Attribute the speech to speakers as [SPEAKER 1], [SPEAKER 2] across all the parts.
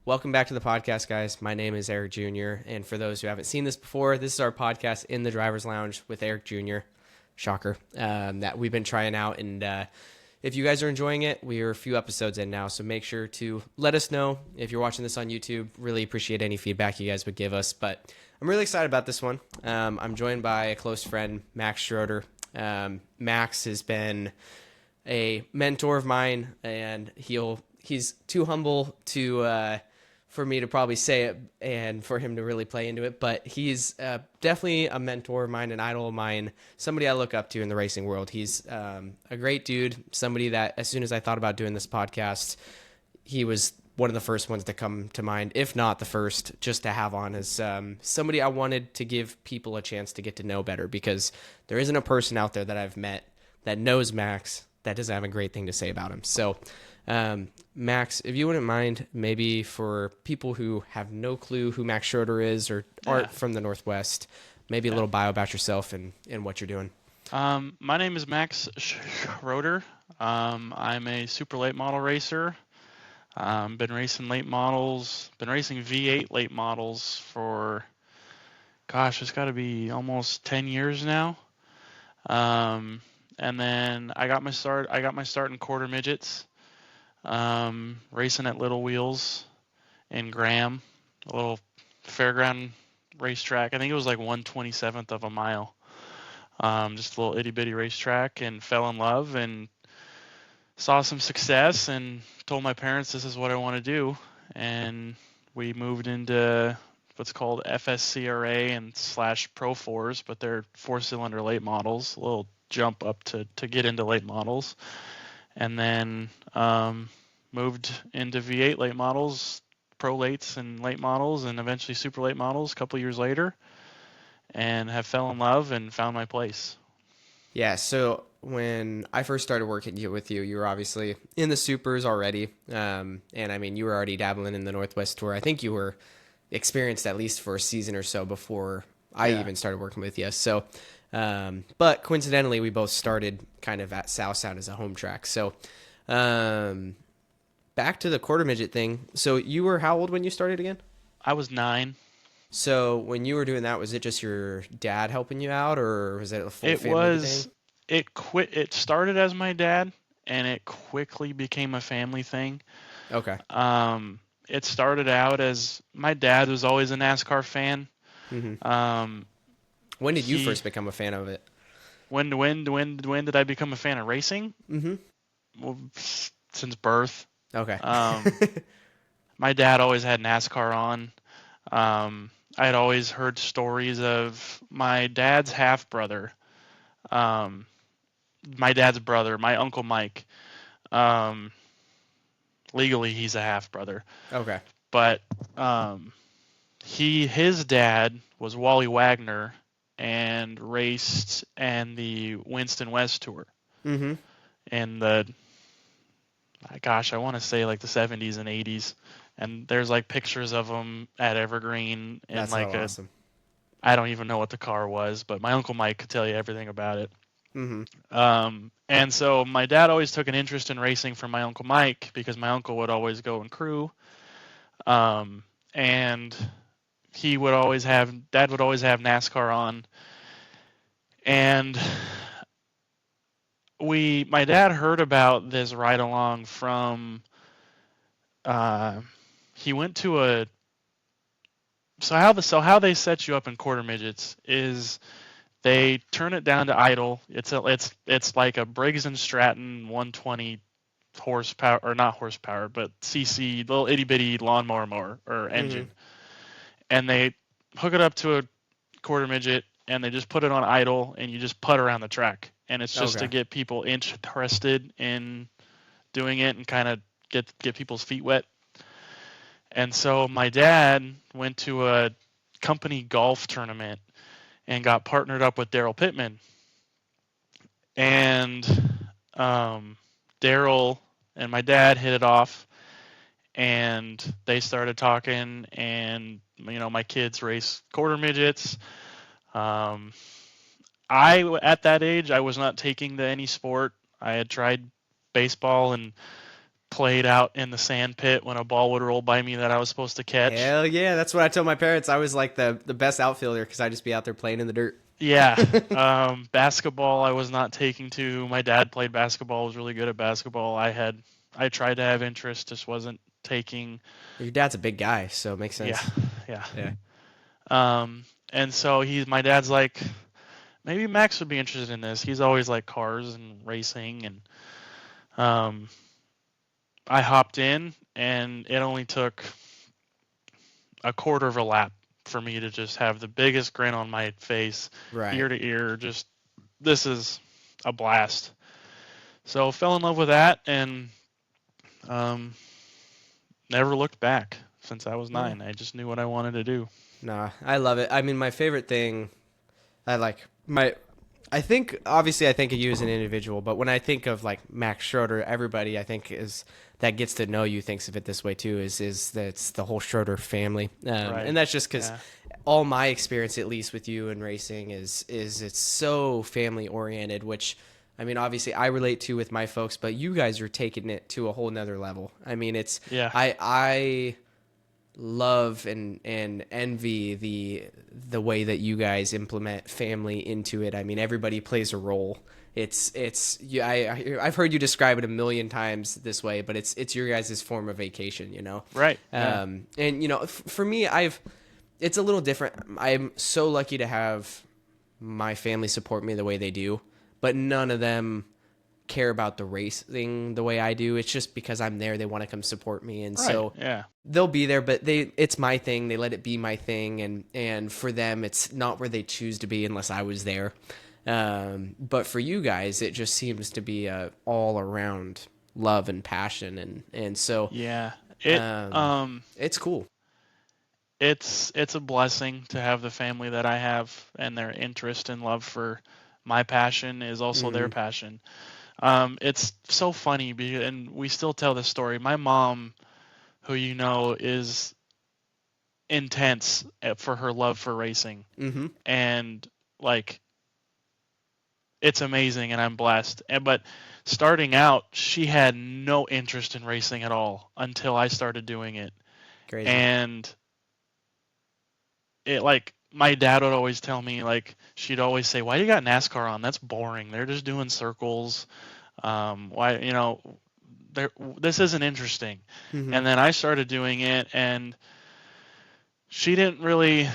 [SPEAKER 1] Welcome back to the podcast, guys. My name is Eric Jr., and for those who haven't seen this before, this is our podcast in the driver's lounge with Eric Jr. Shocker. That we've been trying out, and if you guys are enjoying it, we are a few episodes in now, so make sure to let us know if you're watching this on YouTube. Really appreciate any feedback you guys would give us, but I'm really excited about this one. I'm joined by a close friend, Max Schroeder. Max has been a mentor of mine, and he's too humble to for me to probably say it and for him to really play into it. But he's definitely a mentor of mine, an idol of mine, somebody I look up to in the racing world. He's a great dude, somebody that as soon as I thought about doing this podcast, he was one of the first ones to come to mind, if not the first, just to have on as somebody I wanted to give people a chance to get to know better, because there isn't a person out there that I've met that knows Max that doesn't have a great thing to say about him. So, Max, if you wouldn't mind, maybe for people who have no clue who Max Schroeder is or aren't from the Northwest, maybe a little bio about yourself and what you're doing.
[SPEAKER 2] My name is Max Schroeder. I'm a super late model racer. Been racing late models, been racing V8 late models for, gosh, it's got to be almost 10 years now. And then I got my start in quarter midgets, racing at Little Wheels in Graham, a little fairground racetrack. I think it was like 1/27th of a mile. Just a little itty bitty racetrack, and fell in love and saw some success and told my parents this is what I want to do. And we moved into what's called FSCRA and / Pro 4s, but they're 4-cylinder late models, a little jump up to get into late models. And then moved into V8 late models, pro lates and late models, and eventually super late models a couple years later, and have fell in love and found my place.
[SPEAKER 1] Yeah, so when I first started working with you, you were obviously in the supers already. And I mean, you were already dabbling in the Northwest Tour. I think you were experienced at least for a season or so before I even started working with you. So, but coincidentally, we both started kind of at Southside as a home track. So, back to the quarter midget thing. So you were how old when you started again?
[SPEAKER 2] I was 9.
[SPEAKER 1] So when you were doing that, was it just your dad helping you out, or was it a full
[SPEAKER 2] It
[SPEAKER 1] family thing?
[SPEAKER 2] was it started as my dad, and it quickly became a family thing.
[SPEAKER 1] Okay.
[SPEAKER 2] It started out as my dad was always a NASCAR fan.
[SPEAKER 1] hmm
[SPEAKER 2] Um,
[SPEAKER 1] When did you
[SPEAKER 2] he
[SPEAKER 1] first become a fan of it?
[SPEAKER 2] when did I become a fan of racing?
[SPEAKER 1] hmm
[SPEAKER 2] Well, since birth.
[SPEAKER 1] Okay.
[SPEAKER 2] Um, my dad always had NASCAR on. I had always heard stories of my dad's half brother, um, my dad's brother, my uncle Mike. Um, Legally, he's a half brother,
[SPEAKER 1] Okay.
[SPEAKER 2] but his dad was Wally Wagner and raced and the Winston West Tour
[SPEAKER 1] hmm
[SPEAKER 2] in the, gosh, I want to say like the 70s and 80s. And there's like pictures of him at Evergreen in
[SPEAKER 1] That's so
[SPEAKER 2] like
[SPEAKER 1] awesome.
[SPEAKER 2] I don't even know what the car was, but my uncle Mike could tell you everything about it.
[SPEAKER 1] hmm
[SPEAKER 2] And so my dad always took an interest in racing from my uncle Mike because my uncle would always go and crew. And dad would always have NASCAR on. And my dad heard about this ride along from, he went to how they set you up in quarter midgets is they turn it down to idle. It's like a Briggs and Stratton 120 horsepower, or not horsepower, but CC, little itty bitty lawnmower mower or
[SPEAKER 1] hmm
[SPEAKER 2] engine, and they hook it up to a quarter midget and they just put it on idle and you just putt around the track, and it's just to
[SPEAKER 1] Okay.
[SPEAKER 2] get people interested in doing it and kind of get people's feet wet. And so my dad went to a company golf tournament and got partnered up with Daryl Pittman. And Daryl and my dad hit it off, and they started talking. And my kids race quarter midgets. At that age, I was not taking to any sport. I had tried baseball and played out in the sand pit when a ball would roll by me that I was supposed to catch.
[SPEAKER 1] Hell yeah, that's what I told my parents. I was like the best outfielder because I'd just be out there playing in the dirt.
[SPEAKER 2] Yeah. Basketball I was not taking to. My dad played basketball, was really good at basketball. I tried to have interest, just wasn't taking.
[SPEAKER 1] Your dad's a big guy, so it makes
[SPEAKER 2] Yeah.
[SPEAKER 1] sense.
[SPEAKER 2] Yeah.
[SPEAKER 1] Yeah.
[SPEAKER 2] And so my dad's like, maybe Max would be interested in this. He's always like cars and racing, and I hopped in, and it only took a quarter of a lap for me to just have the biggest grin on my face,
[SPEAKER 1] Right.
[SPEAKER 2] ear to ear. Just, this is a blast. So fell in love with that, and never looked back since I was 9. I just knew what I wanted to do.
[SPEAKER 1] Nah, I love it. I mean, my favorite thing, I like my. I think obviously I think of you as an individual, but when I think of like Max Schroeder, everybody I think is that gets to know you thinks of it this way too. Is that it's the whole Schroeder family,
[SPEAKER 2] Right.
[SPEAKER 1] and that's just because
[SPEAKER 2] Yeah.
[SPEAKER 1] all my experience, at least with you and racing, is it's so family oriented. Which I mean, obviously I relate to with my folks, but you guys are taking it to a whole nother level. I mean, it's
[SPEAKER 2] Yeah.
[SPEAKER 1] I love and envy the way that you guys implement family into it. I mean, everybody plays a role. It's yeah, I've heard you describe it a million times this way, but it's your guys' form of vacation, you know.
[SPEAKER 2] Right. Yeah.
[SPEAKER 1] And you know, for me, it's a little different. I'm so lucky to have my family support me the way they do, but none of them care about the racing the way I do. It's just because I'm there, they want to come support me, and
[SPEAKER 2] Right.
[SPEAKER 1] so
[SPEAKER 2] Yeah.
[SPEAKER 1] they'll be there, but it's my thing. They let it be my thing, and for them, it's not where they choose to be unless I was there. But for you guys, it just seems to be a all around love and passion, and so
[SPEAKER 2] Yeah.
[SPEAKER 1] it's cool.
[SPEAKER 2] It's a blessing to have the family that I have, and their interest and love for my passion is also their passion. It's so funny, and we still tell this story. My mom, who you know, is intense for her love for racing,
[SPEAKER 1] Mm-hmm.
[SPEAKER 2] and like, it's amazing, and I'm blessed. But starting out, she had no interest in racing at all until I started doing it,
[SPEAKER 1] Crazy.
[SPEAKER 2] and it, like, my dad would always tell me, like, she'd always say, "Why do you got NASCAR on? That's boring. They're just doing circles. Why, this isn't interesting."
[SPEAKER 1] Mm-hmm.
[SPEAKER 2] And then I started doing it, and she didn't really.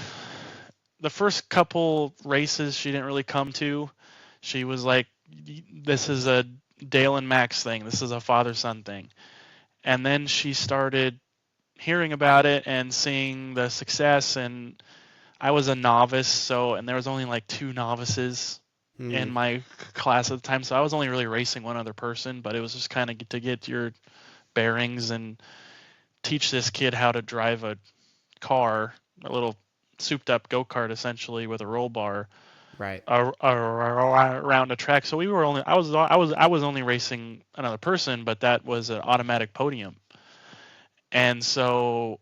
[SPEAKER 2] The first couple races she didn't really come to. She was like, "This is a Dale and Max thing. This is a father-son thing." And then she started hearing about it and seeing the success, and I was a novice, and there was only like 2 novices in my class at the time, so I was only really racing one other person, but it was just kind of to get your bearings and teach this kid how to drive a car, a little souped up go-kart essentially with a roll bar
[SPEAKER 1] Right.
[SPEAKER 2] around a track. So I was only racing another person, but that was an automatic podium. And so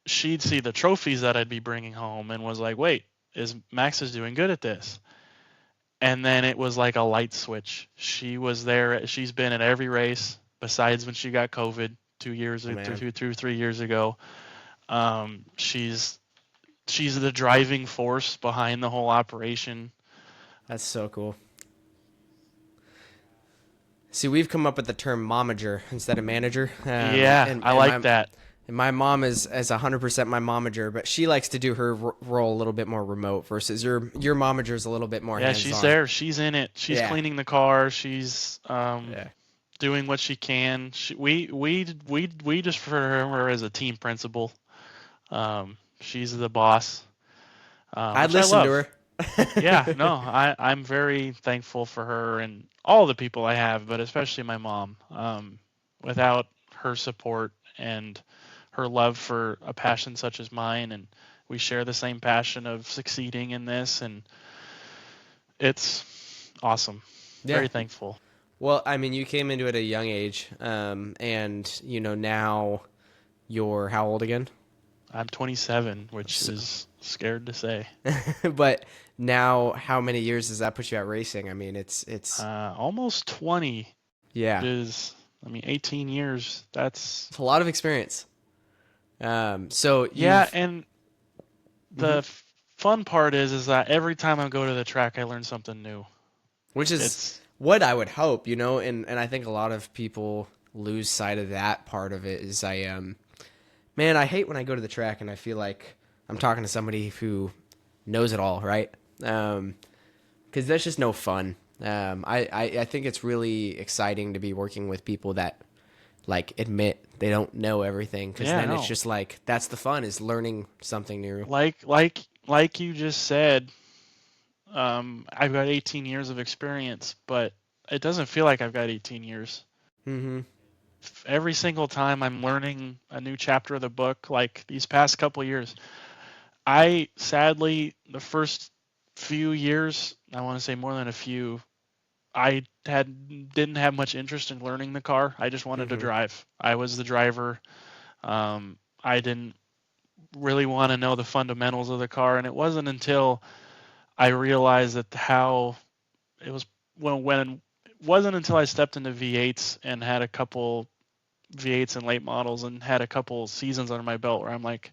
[SPEAKER 2] she'd see the trophies that I'd be bringing home and was like, "Wait, Max is doing good at this." And then it was like a light switch. She was there. She's been at every race besides when she got COVID 2 years or 3 years ago. She's the driving force behind the whole operation.
[SPEAKER 1] That's so cool. See, we've come up with the term momager instead of manager.
[SPEAKER 2] Yeah, I like that.
[SPEAKER 1] And my mom is 100% my momager, but she likes to do her role a little bit more remote versus your momager is a little bit more hands-on.
[SPEAKER 2] She's there. She's in it. She's cleaning the car. She's doing what she can. We just refer to her as a team principal. She's the boss.
[SPEAKER 1] I'd listen to her.
[SPEAKER 2] Yeah, no, I'm very thankful for her and all the people I have, but especially my mom. Without her support and her love for a passion such as mine, and we share the same passion of succeeding in this, and it's awesome.
[SPEAKER 1] Yeah.
[SPEAKER 2] Very thankful.
[SPEAKER 1] Well, I mean, you came into it at a young age, and now you're how old again?
[SPEAKER 2] I'm 27, which is scared to say.
[SPEAKER 1] But now, how many years does that put you at racing? I mean, it's
[SPEAKER 2] almost 20.
[SPEAKER 1] Yeah.
[SPEAKER 2] Is I mean, 18 years, that's,
[SPEAKER 1] It's a lot of experience. So
[SPEAKER 2] yeah.
[SPEAKER 1] you've,
[SPEAKER 2] And the
[SPEAKER 1] mhm,
[SPEAKER 2] fun part is that every time I go to the track, I learn something new.
[SPEAKER 1] which is
[SPEAKER 2] It's,
[SPEAKER 1] what I would hope, and I think a lot of people lose sight of that part of it is man, I hate when I go to the track and I feel like I'm talking to somebody who knows it all, right? Because that's just no fun. I think it's really exciting to be working with people that like admit they don't know everything, because
[SPEAKER 2] yeah,
[SPEAKER 1] then it's
[SPEAKER 2] no.
[SPEAKER 1] just like that's the fun, is learning something new.
[SPEAKER 2] Like you just said, I've got 18 years of experience, but it doesn't feel like I've got 18 years.
[SPEAKER 1] Mm-hmm.
[SPEAKER 2] Every single time I'm learning a new chapter of the book, like these past couple years, I sadly, the first few years, I want to say more than a few, didn't have much interest in learning the car. I just wanted to
[SPEAKER 1] Mm-hmm.
[SPEAKER 2] drive. I was the driver. I didn't really want to know the fundamentals of the car, and it wasn't until I realized that how it was when it wasn't until I stepped into V8s and had a couple V8s and late models and had a couple seasons under my belt where I'm like,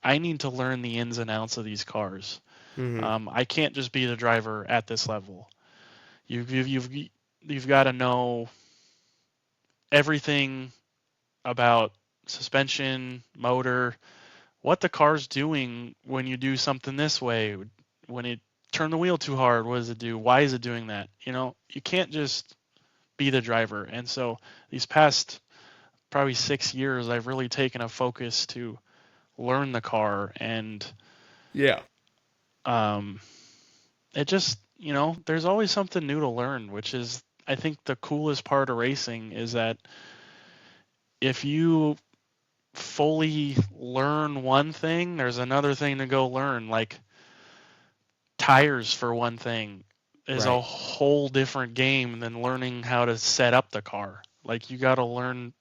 [SPEAKER 2] I need to learn the ins and outs of these cars.
[SPEAKER 1] Mm-hmm.
[SPEAKER 2] I can't just be the driver at this level. You've got to know everything about suspension, motor, what the car's doing when you do something this way. When it turn the wheel too hard, what does it do? Why is it doing that? You can't just be the driver. And so these past probably 6 years, I've really taken a focus to learn the car, and
[SPEAKER 1] Yeah.
[SPEAKER 2] um, it just, there's always something new to learn, which is, I think, the coolest part of racing is that if you fully learn one thing, there's another thing to go learn. Like tires, for one thing, is a
[SPEAKER 1] Right.
[SPEAKER 2] whole different game than learning how to set up the car. Like you got to learn.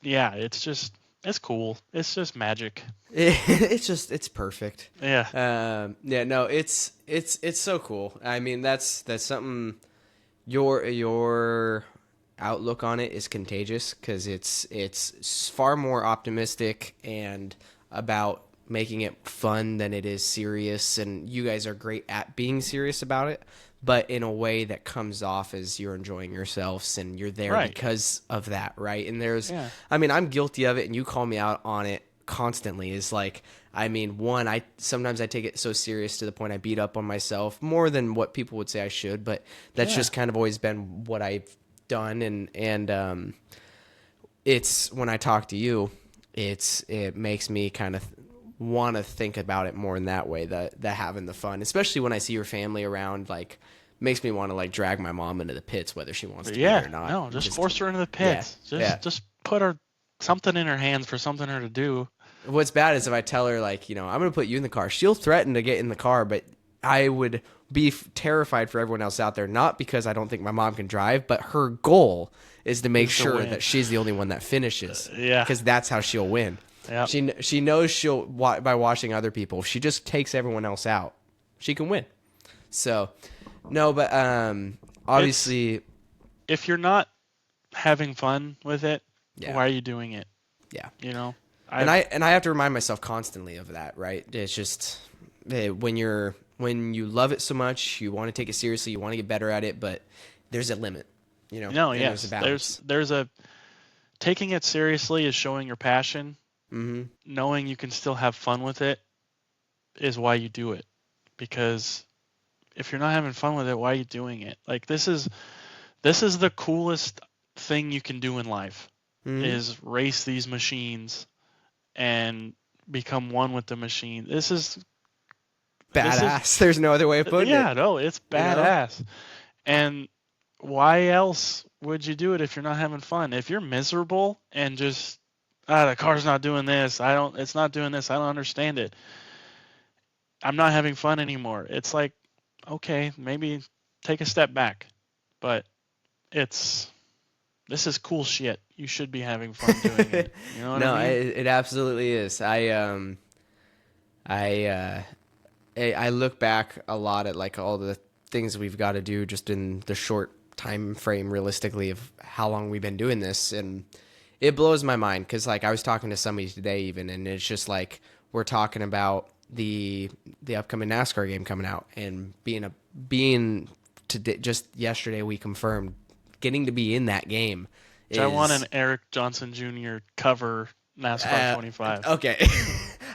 [SPEAKER 2] Yeah, it's cool. It's just magic.
[SPEAKER 1] It's perfect.
[SPEAKER 2] Yeah.
[SPEAKER 1] Yeah, no, it's so cool. I mean, that's something. Your outlook on it is contagious, because it's far more optimistic and about making it fun than it is serious. And you guys are great at being serious about it, but in a way that comes off as you're enjoying yourselves and you're there
[SPEAKER 2] Right.
[SPEAKER 1] because of that, right? And
[SPEAKER 2] Yeah.
[SPEAKER 1] I mean, I'm guilty of it, and you call me out on it constantly. Is like, I mean, one, I sometimes I take it so serious to the point I beat up on myself more than what people would say I should, but that's
[SPEAKER 2] Yeah.
[SPEAKER 1] just kind of always been what I've done. And it's when I talk to you, it makes me kind of want to think about it more in that way, that having the fun, especially when I see your family around, like makes me want to like drag my mom into the pits, whether she wants
[SPEAKER 2] But
[SPEAKER 1] to be there
[SPEAKER 2] yeah.
[SPEAKER 1] or not.
[SPEAKER 2] No, just
[SPEAKER 1] Just
[SPEAKER 2] force her into the
[SPEAKER 1] yeah,
[SPEAKER 2] pits.
[SPEAKER 1] yeah.
[SPEAKER 2] Just put her something in her hands for something her to do.
[SPEAKER 1] What's bad is if I tell her, like, I'm going to put you in the car, she'll threaten to get in the car, but I would be terrified for everyone else out there, not because I don't think my mom can drive, but her goal is to make
[SPEAKER 2] Is to
[SPEAKER 1] sure
[SPEAKER 2] win.
[SPEAKER 1] that she's the only one that finishes,
[SPEAKER 2] Yeah.
[SPEAKER 1] because that's how she'll win.
[SPEAKER 2] Yep.
[SPEAKER 1] She knows by watching other people, if she just takes everyone else out, she can win. So, no, but
[SPEAKER 2] It's
[SPEAKER 1] obviously,
[SPEAKER 2] if you're not having fun with it,
[SPEAKER 1] yeah,
[SPEAKER 2] why are you doing it?
[SPEAKER 1] yeah.
[SPEAKER 2] You know,
[SPEAKER 1] And
[SPEAKER 2] I've
[SPEAKER 1] I have to remind myself constantly of that, right? It's just when you love it so much, you want to take it seriously, you want to get better at it, but there's a limit,
[SPEAKER 2] no,
[SPEAKER 1] and there's a
[SPEAKER 2] yes,
[SPEAKER 1] balance.
[SPEAKER 2] there's a taking it seriously is showing your passion.
[SPEAKER 1] Mm-hmm.
[SPEAKER 2] Knowing you can still have fun with it is why you do it. Because if you're not having fun with it, why are you doing it? Like this is the coolest thing you can do in life,
[SPEAKER 1] Mm-hmm.
[SPEAKER 2] is race these machines and become one with the machine. This is
[SPEAKER 1] Badass. There's no other way of putting
[SPEAKER 2] yeah,
[SPEAKER 1] it.
[SPEAKER 2] no, it's
[SPEAKER 1] You know?
[SPEAKER 2] badass. And why else would you do it if you're not having fun? If you're miserable and just the car's not doing this, it's not doing this, I don't understand it, I'm not having fun anymore. It's like, okay, maybe take a step back. But it's this is cool shit. You should be having fun doing it. You know what I
[SPEAKER 1] No,
[SPEAKER 2] mean?
[SPEAKER 1] it absolutely is. I I look back a lot at like all the things we've got to do just in the short time frame realistically of how long we've been doing this, and it blows my mind because like I was talking to somebody today even, and it's just like we're talking about the upcoming NASCAR game coming out and being today, just yesterday we confirmed getting to be in that game
[SPEAKER 2] Which I want an
[SPEAKER 1] is
[SPEAKER 2] Eric Johnson Jr. cover NASCAR 25.
[SPEAKER 1] okay.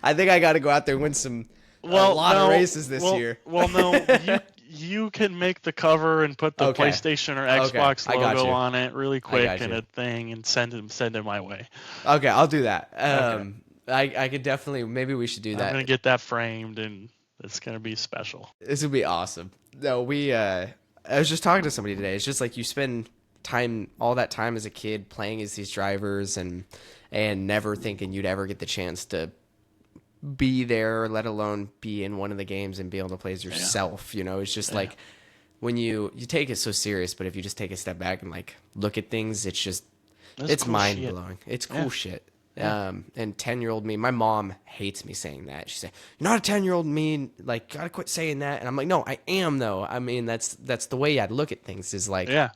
[SPEAKER 1] I think I got to go out there and win a
[SPEAKER 2] Well,
[SPEAKER 1] lot
[SPEAKER 2] no,
[SPEAKER 1] of races this year.
[SPEAKER 2] Well, no, you can make the cover and put the
[SPEAKER 1] Okay.
[SPEAKER 2] PlayStation or
[SPEAKER 1] Okay,
[SPEAKER 2] Xbox
[SPEAKER 1] I got
[SPEAKER 2] logo
[SPEAKER 1] you.
[SPEAKER 2] on it really
[SPEAKER 1] I got
[SPEAKER 2] quick and
[SPEAKER 1] you.
[SPEAKER 2] a thing and send it my way.
[SPEAKER 1] Okay, I'll do that.
[SPEAKER 2] Okay.
[SPEAKER 1] I could definitely, maybe we should do
[SPEAKER 2] I'm gonna
[SPEAKER 1] that.
[SPEAKER 2] get that framed and it's gonna be special.
[SPEAKER 1] This would be awesome. No, I was just talking to somebody today. It's just like you spend all that time as a kid playing as these drivers and never thinking you'd ever get the chance to be there, let alone be in one of the games and be able to play as yourself. You know, it's just like when you take it so serious, but if you just take a step back and like look at things, it's
[SPEAKER 2] cool
[SPEAKER 1] mind
[SPEAKER 2] shit.
[SPEAKER 1] blowing. It's cool shit.
[SPEAKER 2] Yeah.
[SPEAKER 1] And 10-year-old me, my mom hates me saying that. She said, "You're not a 10-year-old me. Like, gotta quit saying that." And I'm like, "No, I am though. I mean, that's the way I'd look at things. Is like,
[SPEAKER 2] Yeah.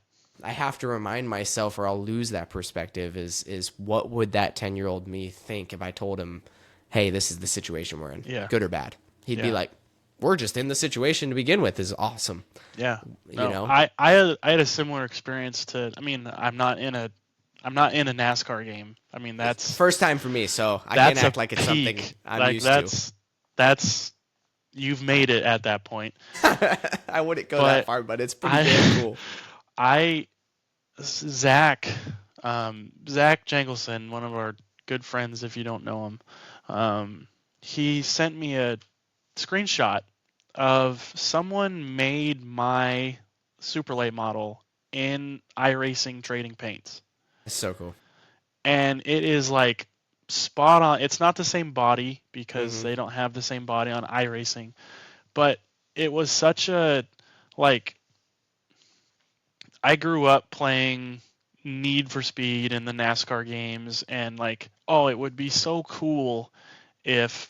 [SPEAKER 1] I have to remind myself, or I'll lose that perspective. Is what would that 10-year-old me think if I told him, "Hey, this is the situation we're in,
[SPEAKER 2] Yeah.
[SPEAKER 1] good or bad?" He'd be
[SPEAKER 2] Yeah.
[SPEAKER 1] like, "We're just in the situation to begin with. Is awesome."
[SPEAKER 2] Yeah. No,
[SPEAKER 1] You know.
[SPEAKER 2] I had a similar experience to. I mean, I'm not in a NASCAR game. I mean,
[SPEAKER 1] First time for me, so I can't
[SPEAKER 2] that's a
[SPEAKER 1] act like it's something
[SPEAKER 2] peak.
[SPEAKER 1] I'm
[SPEAKER 2] Like
[SPEAKER 1] used to.
[SPEAKER 2] that's you've made it at that point.
[SPEAKER 1] I wouldn't go
[SPEAKER 2] But
[SPEAKER 1] that far, but it's pretty damn cool.
[SPEAKER 2] I Zach Zach Jangleson, one of our good friends, if you don't know him, he sent me a screenshot of someone made my super late model in iRacing trading paints.
[SPEAKER 1] It's so cool.
[SPEAKER 2] And it is like spot on. It's not the same body because
[SPEAKER 1] Mm-hmm.
[SPEAKER 2] they don't have the same body on iRacing, but it was such a like I grew up playing Need for Speed and the NASCAR games and like, oh, it would be so cool if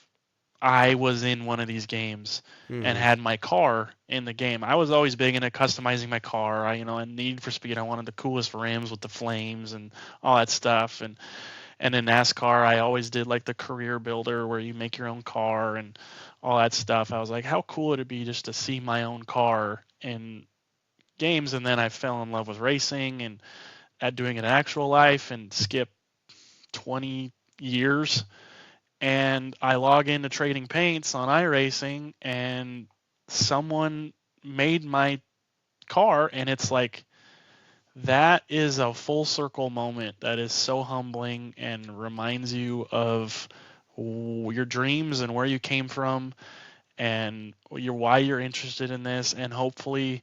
[SPEAKER 2] I was in one of these games and
[SPEAKER 1] Mm-hmm.
[SPEAKER 2] had my car in the game. I was always big into customizing my car. In Need for Speed, I wanted the coolest rims with the flames and all that stuff. And in NASCAR, I always did like the career builder where you make your own car and all that stuff. I was like, how cool would it be just to see my own car in games? And then I fell in love with racing and at doing it in actual life and skip 20 years. And I log into Trading Paints on iRacing and someone made my car, and it's like that is a full circle moment that is so humbling and reminds you of your dreams and where you came from and why you're interested in this. And hopefully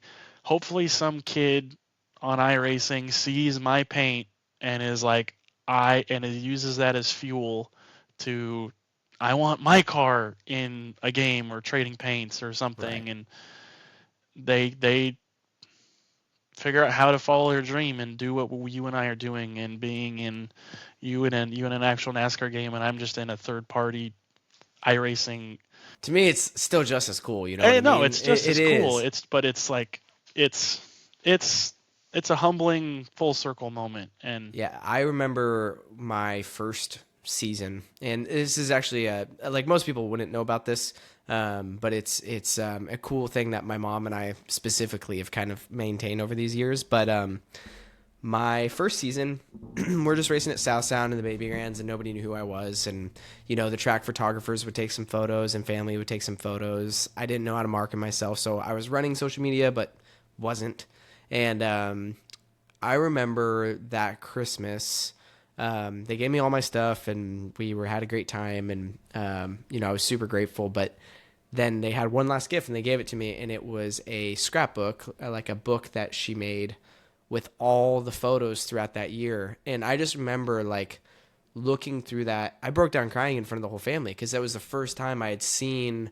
[SPEAKER 2] some kid on iRacing sees my paint and is like and it uses that as fuel to I want my car in a game or trading paints or something.
[SPEAKER 1] Right.
[SPEAKER 2] And they figure out how to follow their dream and do what you and I are doing and being in you in an actual NASCAR game and I'm just in a third party iRacing.
[SPEAKER 1] To me, it's still just as cool. You know what I
[SPEAKER 2] No,
[SPEAKER 1] mean?
[SPEAKER 2] it's just
[SPEAKER 1] It
[SPEAKER 2] as cool.
[SPEAKER 1] is.
[SPEAKER 2] It's like it's it's a humbling full circle moment. And
[SPEAKER 1] Yeah, I remember my first season, and this is actually like most people wouldn't know about this, but it's a cool thing that my mom and I specifically have kind of maintained over these years. But my first season, we're just racing at South Sound in the Baby Grands, and nobody knew who I was. And, you know, the track photographers would take some photos and family would take some photos. I didn't know how to market myself, so I was running social media, but wasn't. And I remember that Christmas, they gave me all my stuff, and had a great time, and, you know, I was super grateful. But then they had one last gift, and they gave it to me, and it was a scrapbook, like a book that she made with all the photos throughout that year. And I just remember like looking through that. I broke down crying in front of the whole family because that was the first time I had seen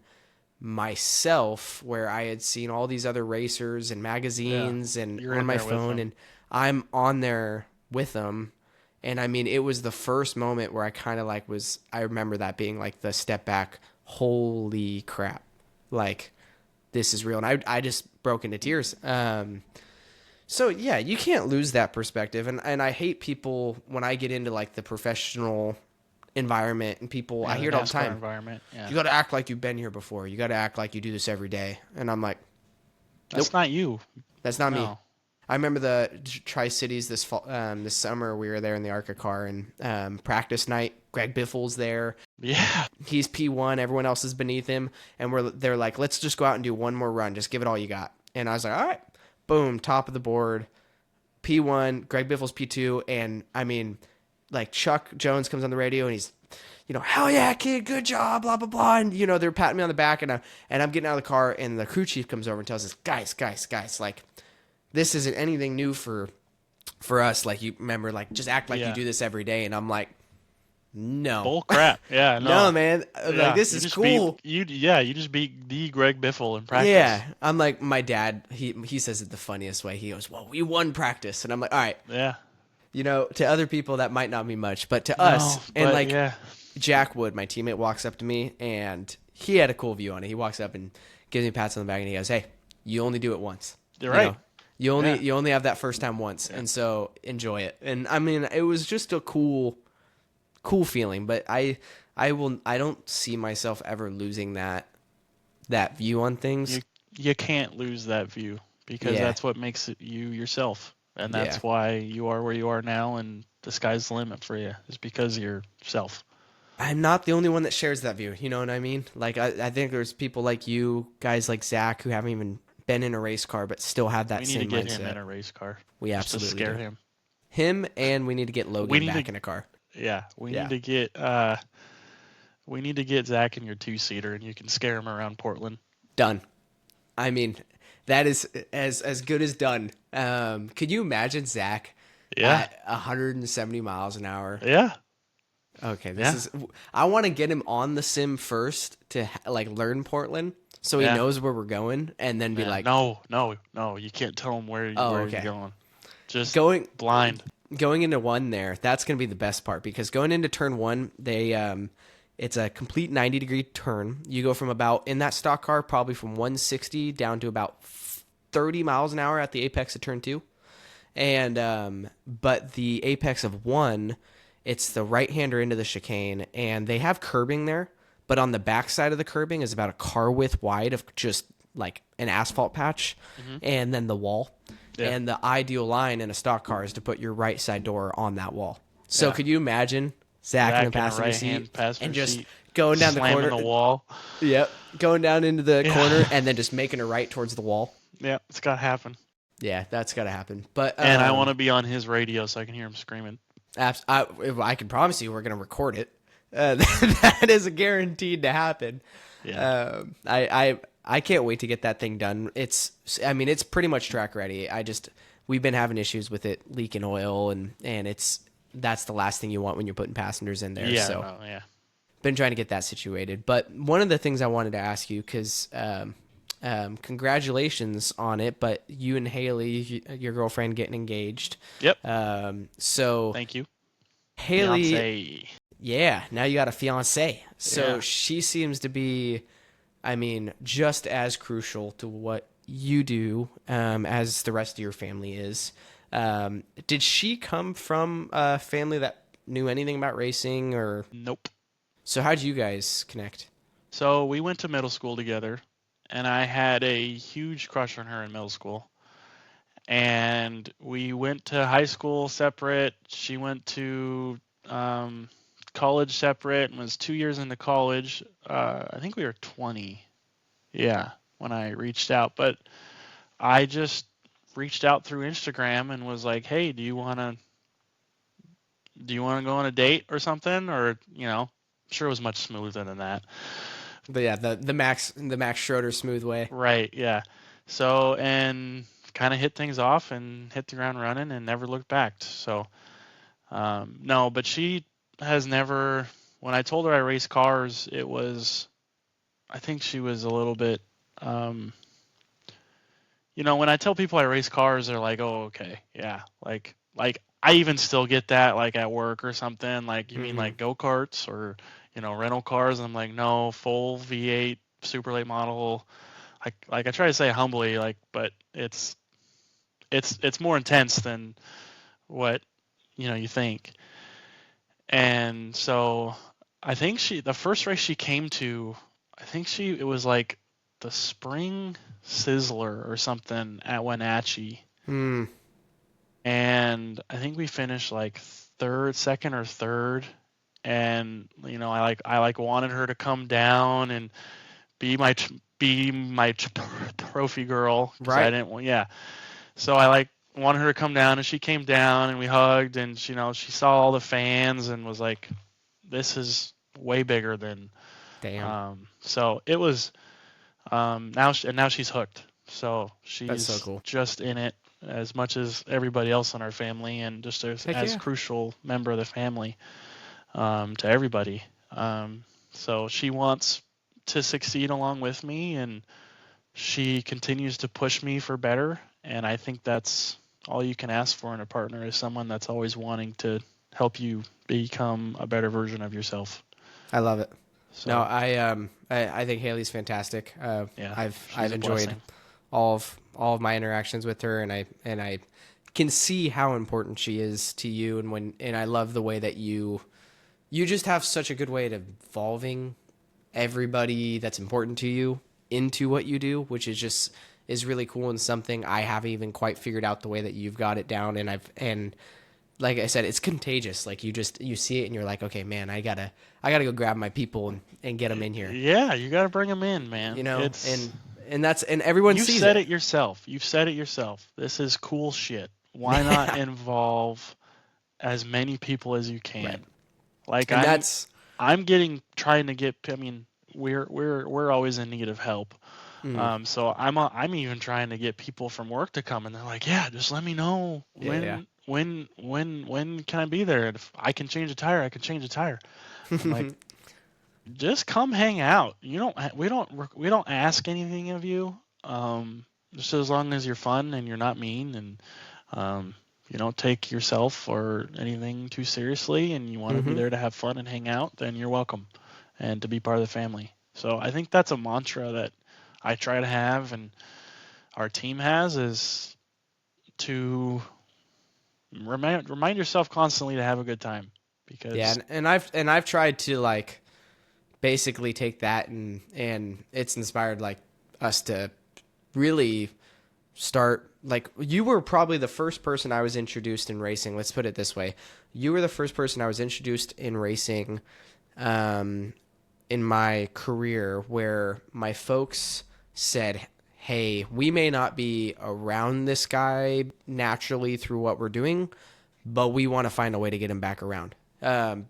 [SPEAKER 1] myself, where I had seen all these other racers and magazines and
[SPEAKER 2] you're
[SPEAKER 1] on
[SPEAKER 2] in
[SPEAKER 1] my
[SPEAKER 2] there with
[SPEAKER 1] phone,
[SPEAKER 2] them.
[SPEAKER 1] and I'm on there with them. And I mean, it was the first moment where I kind of like I remember that being like the step back, holy crap, like this is real. And I just broke into tears. So yeah, you can't lose that perspective, and I hate people when I get into like the professional environment and people. I
[SPEAKER 2] Yeah, the
[SPEAKER 1] hear it all the
[SPEAKER 2] NASCAR
[SPEAKER 1] time.
[SPEAKER 2] environment. Yeah,
[SPEAKER 1] You got to act like you've been here before. You got to act like you do this every day. And I'm like, nope,
[SPEAKER 2] that's not you.
[SPEAKER 1] that's not me.
[SPEAKER 2] No.
[SPEAKER 1] I remember the Tri Cities this fall, this summer. We were there in the ARCA car and practice night. Greg Biffle's there.
[SPEAKER 2] Yeah.
[SPEAKER 1] He's P1. Everyone else is beneath him, and they're like, let's just go out and do one more run. Just give it all you got. And I was like, all right, boom, top of the board. P1, Greg Biffle's P2, and I mean, like Chuck Jones comes on the radio and he's, hell yeah, kid, good job, blah blah blah, and they're patting me on the back, and I'm getting out of the car, and the crew chief comes over and tells us, guys, like this isn't anything new for us. Like you remember, like just act like you do this every day, and I'm like, no,
[SPEAKER 2] Bull crap. Yeah,
[SPEAKER 1] no, man,
[SPEAKER 2] Yeah,
[SPEAKER 1] like this is cool.
[SPEAKER 2] You just beat the Greg Biffle in practice.
[SPEAKER 1] Yeah, I'm like my dad. He says it the funniest way. He goes, "Well, we won practice," and I'm like, "All right."
[SPEAKER 2] Yeah.
[SPEAKER 1] To other people that might not mean much, but to us, and like
[SPEAKER 2] yeah.
[SPEAKER 1] Jack Wood, my teammate, walks up to me and he had a cool view on it. He walks up and gives me pats on the back and he goes, "Hey, you only do it once.
[SPEAKER 2] You're right.
[SPEAKER 1] You only have that first time once, and so enjoy it." And I mean, it was just a cool feeling. But I don't see myself ever losing that view on things.
[SPEAKER 2] You can't lose that view because that's what makes it you yourself, and that's why you are where you are now. And the sky's the limit for you, is because of yourself.
[SPEAKER 1] I'm not the only one that shares that view. You know what I mean? Like I think there's people like you, guys like Zach, who haven't even been in a race car but still have that same mindset.
[SPEAKER 2] We need to get him in a race car.
[SPEAKER 1] We absolutely
[SPEAKER 2] just to scare
[SPEAKER 1] do.
[SPEAKER 2] him.
[SPEAKER 1] Him, and we need to get Logan back in a car.
[SPEAKER 2] Yeah, we need to get Zach in your 2-seater, and you can scare him around Portland.
[SPEAKER 1] Done. I mean, that is as good as done. Could you imagine Zach at 170 miles an hour?
[SPEAKER 2] Yeah.
[SPEAKER 1] Okay, I want to get him on the sim first to like learn Portland, so he knows where we're going, and then be like,
[SPEAKER 2] no, you can't tell him where you're going. Just
[SPEAKER 1] going
[SPEAKER 2] blind.
[SPEAKER 1] Going into one there, that's going to be the best part, because going into turn one, it's a complete 90-degree turn. You go from about, in that stock car, probably from 160 down to about 30 miles an hour at the apex of turn two. And but the apex of one, it's the right-hander into the chicane, and they have curbing there, but on the back side of the curbing is about a car width wide of just like an asphalt patch, and then the wall. Yeah. And the ideal line in a stock car is to put your right side door on that wall. So could you imagine Zach in the passenger seat and just going down the corner,
[SPEAKER 2] slamming the wall?
[SPEAKER 1] Yep, going down into the corner and then just making a right towards the wall.
[SPEAKER 2] Yeah, it's got to happen.
[SPEAKER 1] Yeah, that's got to happen. But
[SPEAKER 2] and I want to be on his radio so I can hear him screaming.
[SPEAKER 1] I can promise you we're going to record it. That is guaranteed to happen.
[SPEAKER 2] Yeah.
[SPEAKER 1] I can't wait to get that thing done. It's pretty much track ready. We've been having issues with it leaking oil, and that's the last thing you want when you're putting passengers in there.
[SPEAKER 2] Yeah.
[SPEAKER 1] So been trying to get that situated. But one of the things I wanted to ask you, because congratulations on it, but you and Haley, your girlfriend, getting engaged.
[SPEAKER 2] Yep.
[SPEAKER 1] So
[SPEAKER 2] thank you,
[SPEAKER 1] Haley.
[SPEAKER 2] Fiancé.
[SPEAKER 1] Yeah, now you got a fiance. So she seems to be, just as crucial to what you do as the rest of your family is. Did she come from a family that knew anything about racing, or?
[SPEAKER 2] Nope.
[SPEAKER 1] So how'd you guys connect?
[SPEAKER 2] So we went to middle school together, and I had a huge crush on her in middle school. And we went to high school separate. She went to college separate and was 2 years into college. I think we were 20. Yeah, when I reached out. But I just reached out through Instagram and was like, "Hey, do you want to go on a date or something?" Or, I'm sure it was much smoother than that.
[SPEAKER 1] But yeah, the Max Schroeder smooth way.
[SPEAKER 2] Right, yeah. So, and kind of hit things off and hit the ground running and never looked back. So, no, but she has never, when I told her I race cars, I think she was a little bit, when I tell people I race cars, they're like, "Oh, okay, yeah." Like I even still get that, like at work or something, like, you mean like go-karts or, rental cars? And I'm like, no, full V8, super late model. I try to say humbly, but it's it's more intense than what you think. And so I think the first race she came to, I think it was like the Spring Sizzler or something at Wenatchee.
[SPEAKER 1] Hmm.
[SPEAKER 2] And I think we finished like second or third. And I wanted her to come down and be my trophy girl, because I
[SPEAKER 1] Right.
[SPEAKER 2] didn't want, yeah. So I like wanted her to come down, and she came down, and we hugged, and she saw all the fans and was like, "This is way bigger than."
[SPEAKER 1] Damn.
[SPEAKER 2] So it was, now she's hooked. So
[SPEAKER 1] That's so
[SPEAKER 2] she's
[SPEAKER 1] cool.
[SPEAKER 2] just in it as much as everybody else in our family, and just
[SPEAKER 1] Heck
[SPEAKER 2] as
[SPEAKER 1] yeah.
[SPEAKER 2] crucial member of the family, to everybody. So she wants to succeed along with me, and she continues to push me for better. And I think that's all you can ask for in a partner, is someone that's always wanting to help you become a better version of yourself.
[SPEAKER 1] I love it.
[SPEAKER 2] So
[SPEAKER 1] No, I think Haley's fantastic.
[SPEAKER 2] yeah,
[SPEAKER 1] I've
[SPEAKER 2] she's a
[SPEAKER 1] enjoyed
[SPEAKER 2] blessing.
[SPEAKER 1] all of my interactions with her, and I can see how important she is to you, and I love the way that you just have such a good way at involving everybody that's important to you into what you do, which is really cool, and something I haven't even quite figured out the way that you've got it down. And like I said, it's contagious. Like you see it and you're like, okay, man, I gotta go grab my people and get them in here,
[SPEAKER 2] Yeah, you got to bring them in, man. It's
[SPEAKER 1] and everyone
[SPEAKER 2] You've
[SPEAKER 1] sees
[SPEAKER 2] said
[SPEAKER 1] it.
[SPEAKER 2] it yourself. You've said it yourself. This is cool shit. Why not involve as many people as you
[SPEAKER 1] Right.
[SPEAKER 2] can? Like
[SPEAKER 1] And that's
[SPEAKER 2] I'm trying to get. I mean, we're always in need of help.
[SPEAKER 1] mm,
[SPEAKER 2] So I'm even trying to get people from work to come, and they're like, yeah, just let me know
[SPEAKER 1] yeah.
[SPEAKER 2] when can I be there? And if I can change a tire, I can change a tire. I'm like, just come hang out. We don't ask anything of you. Just as long as you're fun and you're not mean, and you don't take yourself or anything too seriously, and you want to be
[SPEAKER 1] hmm
[SPEAKER 2] there to have fun and hang out, then you're welcome, and to be part of the family. So I think that's a mantra that I try to have, and our team has, is to remind yourself constantly to have a good time,
[SPEAKER 1] Yeah,
[SPEAKER 2] because
[SPEAKER 1] and I've tried to like basically take that and it's inspired like us to really start like you were probably the first person I was introduced in racing. Let's put it this way. You were the first person I was introduced in racing um, in my career where my folks said, hey, we may not be around this guy naturally through what we're doing, but we want to find a way to get him back around.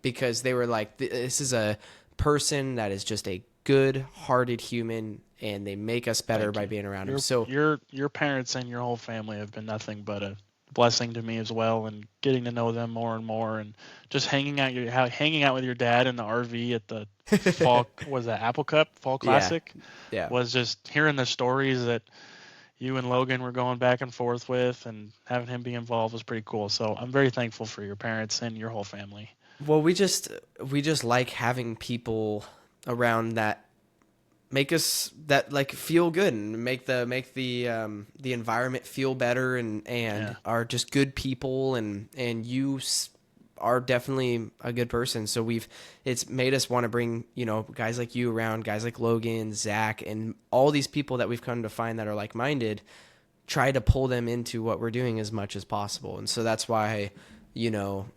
[SPEAKER 1] Because they were like, this is a person that is just a good-hearted human, and they make us better
[SPEAKER 2] thank
[SPEAKER 1] by
[SPEAKER 2] you.
[SPEAKER 1] being around him.
[SPEAKER 2] Your
[SPEAKER 1] So,
[SPEAKER 2] your parents and your whole family have been nothing but a blessing to me as well, and getting to know them more and more, and just hanging out with your dad in the RV at the fall, was that Apple Cup Fall
[SPEAKER 1] yeah,
[SPEAKER 2] Classic,
[SPEAKER 1] yeah.
[SPEAKER 2] was just hearing the stories that you and Logan were going back and forth with, and having him be involved was pretty cool. So I'm very thankful for your parents and your whole family.
[SPEAKER 1] Well, we just like having people around that make us that like feel good and make the environment feel better and
[SPEAKER 2] Yeah.
[SPEAKER 1] are just good people and are definitely a good person. So it's made us want to bring guys like you around, guys like Logan, Zach, and all these people that we've come to find that are like minded. Try to pull them into what we're doing as much as possible, and so that's why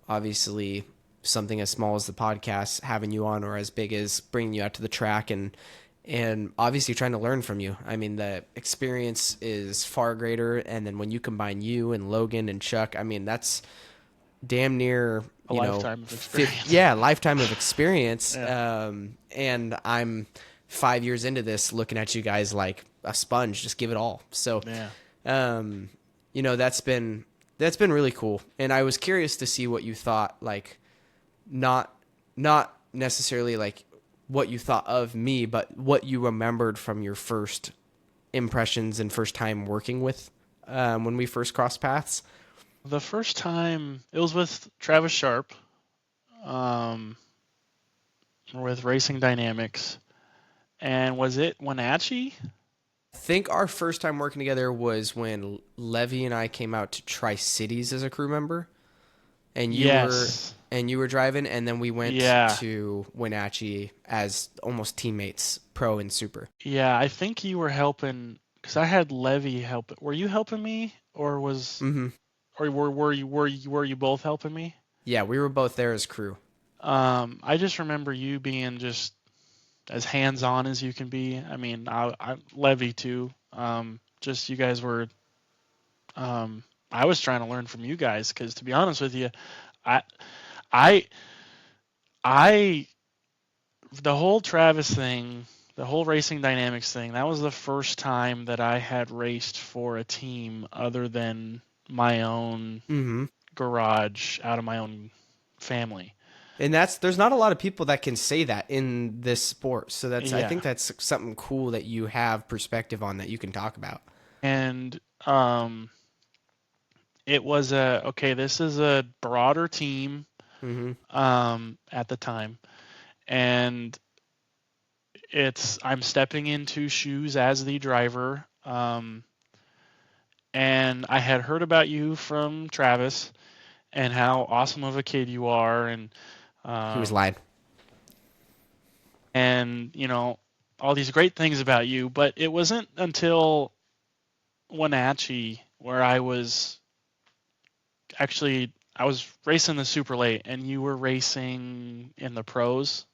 [SPEAKER 1] obviously something as small as the podcast having you on, or as big as bringing you out to the track and obviously trying to learn from you. I mean, the experience is far greater. And then when you combine you and Logan and Chuck, I mean, that's damn near,
[SPEAKER 2] A lifetime of experience.
[SPEAKER 1] yeah, lifetime of experience.
[SPEAKER 2] Yeah.
[SPEAKER 1] And I'm 5 years into this looking at you guys like a sponge, just give it all. So,
[SPEAKER 2] Yeah.
[SPEAKER 1] um, that's been really cool. And I was curious to see what you thought, like not, not necessarily like what you thought of me, but what you remembered from your first impressions and first time working with when we first crossed paths.
[SPEAKER 2] The first time it was with Travis Sharp, um, with Racing Dynamics, and was it Wenatchee?
[SPEAKER 1] think our first time working together was when Levy and I came out to Tri Cities as a crew member, and
[SPEAKER 2] Yes.
[SPEAKER 1] you were driving, and then we went
[SPEAKER 2] Yeah.
[SPEAKER 1] to Wenatchee as almost teammates, pro and super.
[SPEAKER 2] Yeah, I think you were helping because I had Levy help. Were you helping me, or was,
[SPEAKER 1] Mm-hmm.
[SPEAKER 2] or were you both helping me?
[SPEAKER 1] Yeah, we were both there as crew.
[SPEAKER 2] I just remember you being just as hands-on as you can be. I mean, I Levy too. Just you guys were. I was trying to learn from you guys because, to be honest with you, I, I, I, the whole Travis thing, the whole racing dynamics thing, that was the first time that I had raced for a team other than my own
[SPEAKER 1] Mm-hmm.
[SPEAKER 2] garage, out of my own family.
[SPEAKER 1] And there's not a lot of people that can say that in this sport. So I
[SPEAKER 2] Yeah,
[SPEAKER 1] think that's something cool that you have perspective on that you can talk about.
[SPEAKER 2] and it was okay. This is a broader team
[SPEAKER 1] Mm-hmm.
[SPEAKER 2] at the time, and I'm stepping into shoes as the driver. And I had heard about you from Travis and how awesome of a kid you are,
[SPEAKER 1] He was
[SPEAKER 2] um,
[SPEAKER 1] lying.
[SPEAKER 2] and all these great things about you. But it wasn't until Wenatchee where I was racing the super late, and you were racing in the pros,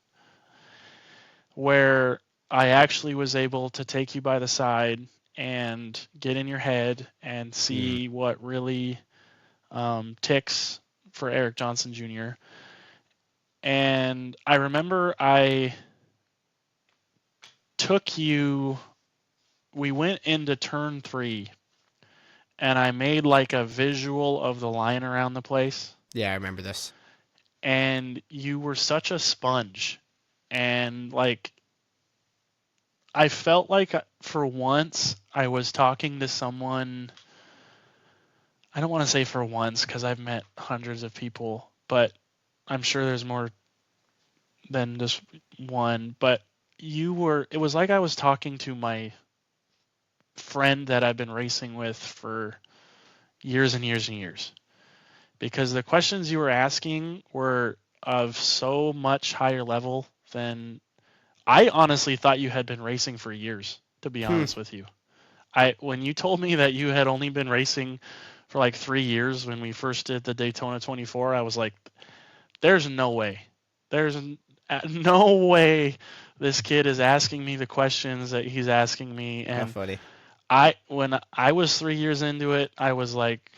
[SPEAKER 2] where I actually was able to take you by the side and get in your head and
[SPEAKER 1] Mm.
[SPEAKER 2] see what really ticks for Eric Johnson Jr. And I remember I took you, we went into turn 3, and I made like a visual of the line around the place.
[SPEAKER 1] Yeah, I remember this.
[SPEAKER 2] And you were such a sponge. And like, I felt like for once I was talking to someone. I don't want to say for once because I've met hundreds of people, but I'm sure there's more than just one. But it was like I was talking to my friend that I've been racing with for years and years and years, because the questions you were asking were of so much higher level than I honestly thought you had been racing for years, to be
[SPEAKER 1] Hmm.
[SPEAKER 2] honest with you. When you told me that you had only been racing for like 3 years when we first did the Daytona 24, I was like, there's no way. There's no way this kid is asking me the questions that he's asking me.
[SPEAKER 1] How
[SPEAKER 2] And
[SPEAKER 1] funny.
[SPEAKER 2] when I was 3 years into it, I was like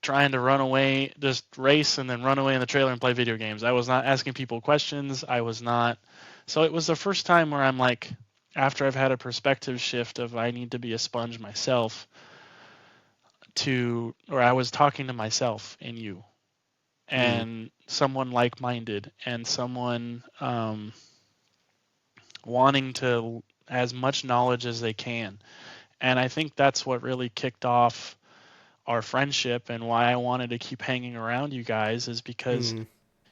[SPEAKER 2] trying to run away, just race and then run away in the trailer and play video games. I was not asking people questions. I was not. So it was the first time where I'm like, after I've had a perspective shift of I need to be a sponge myself, or I was talking to myself and you
[SPEAKER 1] Mm.
[SPEAKER 2] and someone like-minded and someone wanting to as much knowledge as they can. And I think that's what really kicked off our friendship, and why I wanted to keep hanging around you guys is because
[SPEAKER 1] Mm.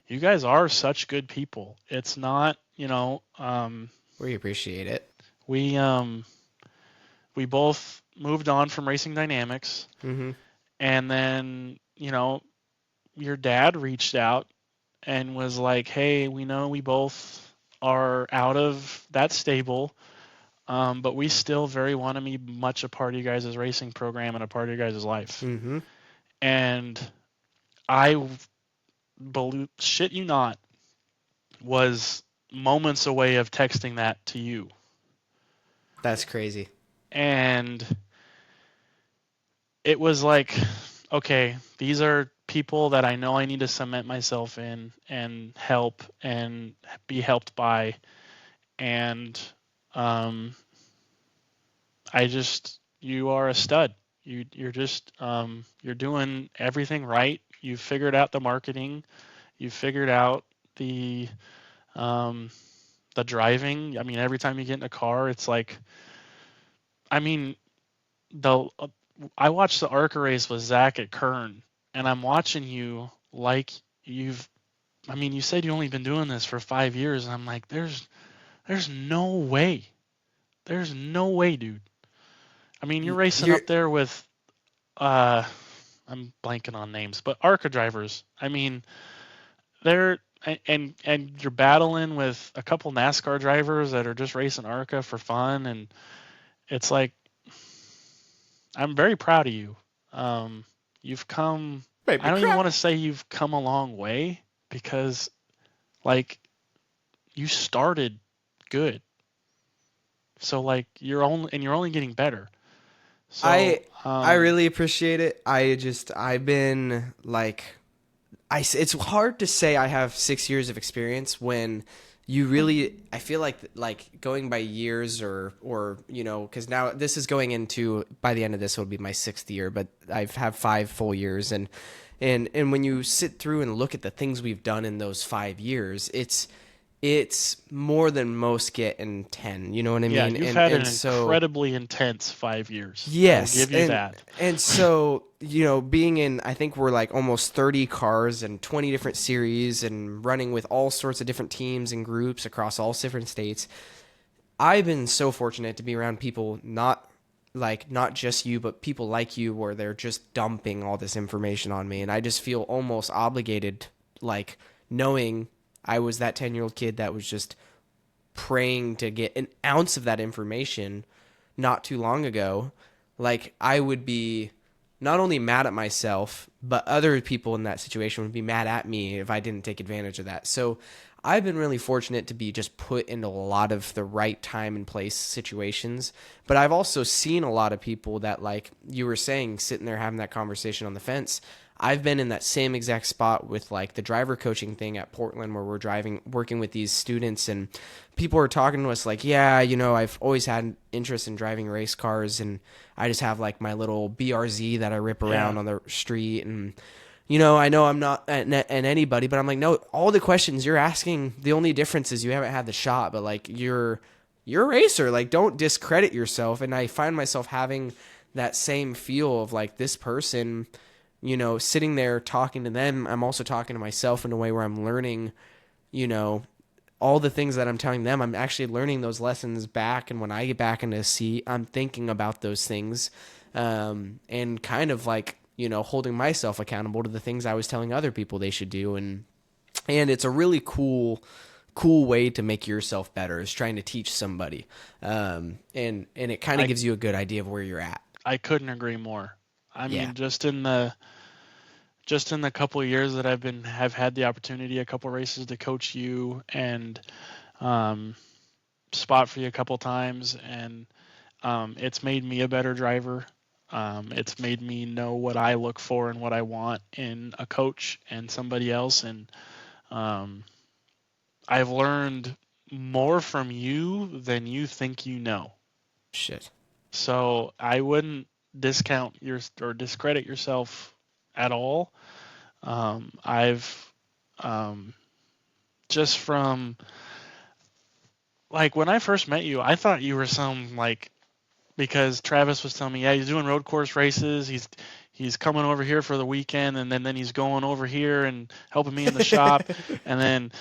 [SPEAKER 2] you guys are such good people. It's not,
[SPEAKER 1] We appreciate it.
[SPEAKER 2] we we both moved on from Racing Dynamics,
[SPEAKER 1] Mm-hmm.
[SPEAKER 2] and then your dad reached out and was like, "Hey, we know we both are out of that stable, but we still very want to be much a part of you guys' racing program and a part of you guys' life."
[SPEAKER 1] Mm-hmm.
[SPEAKER 2] And I believe, shit you not, was moments away of texting that to you.
[SPEAKER 1] That's crazy.
[SPEAKER 2] And it was like, okay, these are people that I know I need to cement myself in and help and be helped by. And um, you are a stud. You're just, you're doing everything right. You've figured out the marketing. You've figured out the, um, the driving. I mean, every time you get in a car, it's like, I mean, the I watched the ARCA race with Zach at Kern, and I'm watching you like you've. I mean, you said you only been doing this for 5 years, and I'm like, there's no way. There's no way, dude. I mean, you're racing
[SPEAKER 1] You're
[SPEAKER 2] up there with uh I'm blanking on names, but ARCA drivers. I mean, they're and you're battling with a couple NASCAR drivers that are just racing ARCA for fun, and it's like I'm very proud of you. You've come. I
[SPEAKER 1] baby
[SPEAKER 2] don't even
[SPEAKER 1] crap.
[SPEAKER 2] want to say you've come a long way because like you started good, so like you're only getting better. So
[SPEAKER 1] I I really appreciate it. I've been like it's hard to say I have 6 years of experience when you really I feel like going by years or because now this is going into by the end of this will be my 6th year, but I've had 5 full years and when you sit through and look at the things we've done in those 5 years, it's more than most get in 10. You know what I
[SPEAKER 2] yeah,
[SPEAKER 1] mean?
[SPEAKER 2] you've
[SPEAKER 1] And
[SPEAKER 2] had an
[SPEAKER 1] and so
[SPEAKER 2] incredibly intense 5 years. I will
[SPEAKER 1] yes,
[SPEAKER 2] give you that.
[SPEAKER 1] and so being in, I think we're like almost 30 cars and 20 different series and running with all sorts of different teams and groups across all different states. I've been so fortunate to be around people not just you, but people like you, where they're just dumping all this information on me, and I just feel almost obligated, like knowing I was that 10-year-old kid that was just praying to get an ounce of that information not too long ago. Like I would be not only mad at myself, but other people in that situation would be mad at me if I didn't take advantage of that. So I've been really fortunate to be just put into a lot of the right time and place situations. But I've also seen a lot of people that, like you were saying, sitting there having that conversation on the fence. I've been in that same exact spot with like the driver coaching thing at Portland where we're working with these students, and people are talking to us like, yeah, I've always had interest in driving race cars, and I just have like my little BRZ that I rip around
[SPEAKER 2] Yeah.
[SPEAKER 1] on the street. And, I know I'm not an anybody, but I'm like, no, all the questions you're asking, the only difference is you haven't had the shot, but like you're a racer. Like, don't discredit yourself. And I find myself having that same feel of like this person, sitting there talking to them. I'm also talking to myself in a way where I'm learning, you know, all the things that I'm telling them. I'm actually learning those lessons back. And when I get back into a seat, I'm thinking about those things, and kind of like, holding myself accountable to the things I was telling other people they should do. And it's a really cool way to make yourself better, is trying to teach somebody. And it kind of
[SPEAKER 2] I
[SPEAKER 1] gives you a good idea of where you're at.
[SPEAKER 2] I couldn't agree more. I
[SPEAKER 1] Yeah.
[SPEAKER 2] mean, just in the couple of years that have had the opportunity, a couple of races to coach you and um, spot for you a couple times, and it's made me a better driver. It's made me know what I look for and what I want in a coach and somebody else, and um, I've learned more from you than you think you know.
[SPEAKER 1] Shit.
[SPEAKER 2] So I wouldn't discount your or discredit yourself at all. I've um, just from like when I first met you, I thought you were some like because Travis was telling me, yeah, he's doing road course races. He's coming over here for the weekend, and then he's going over here and helping me in the shop, and then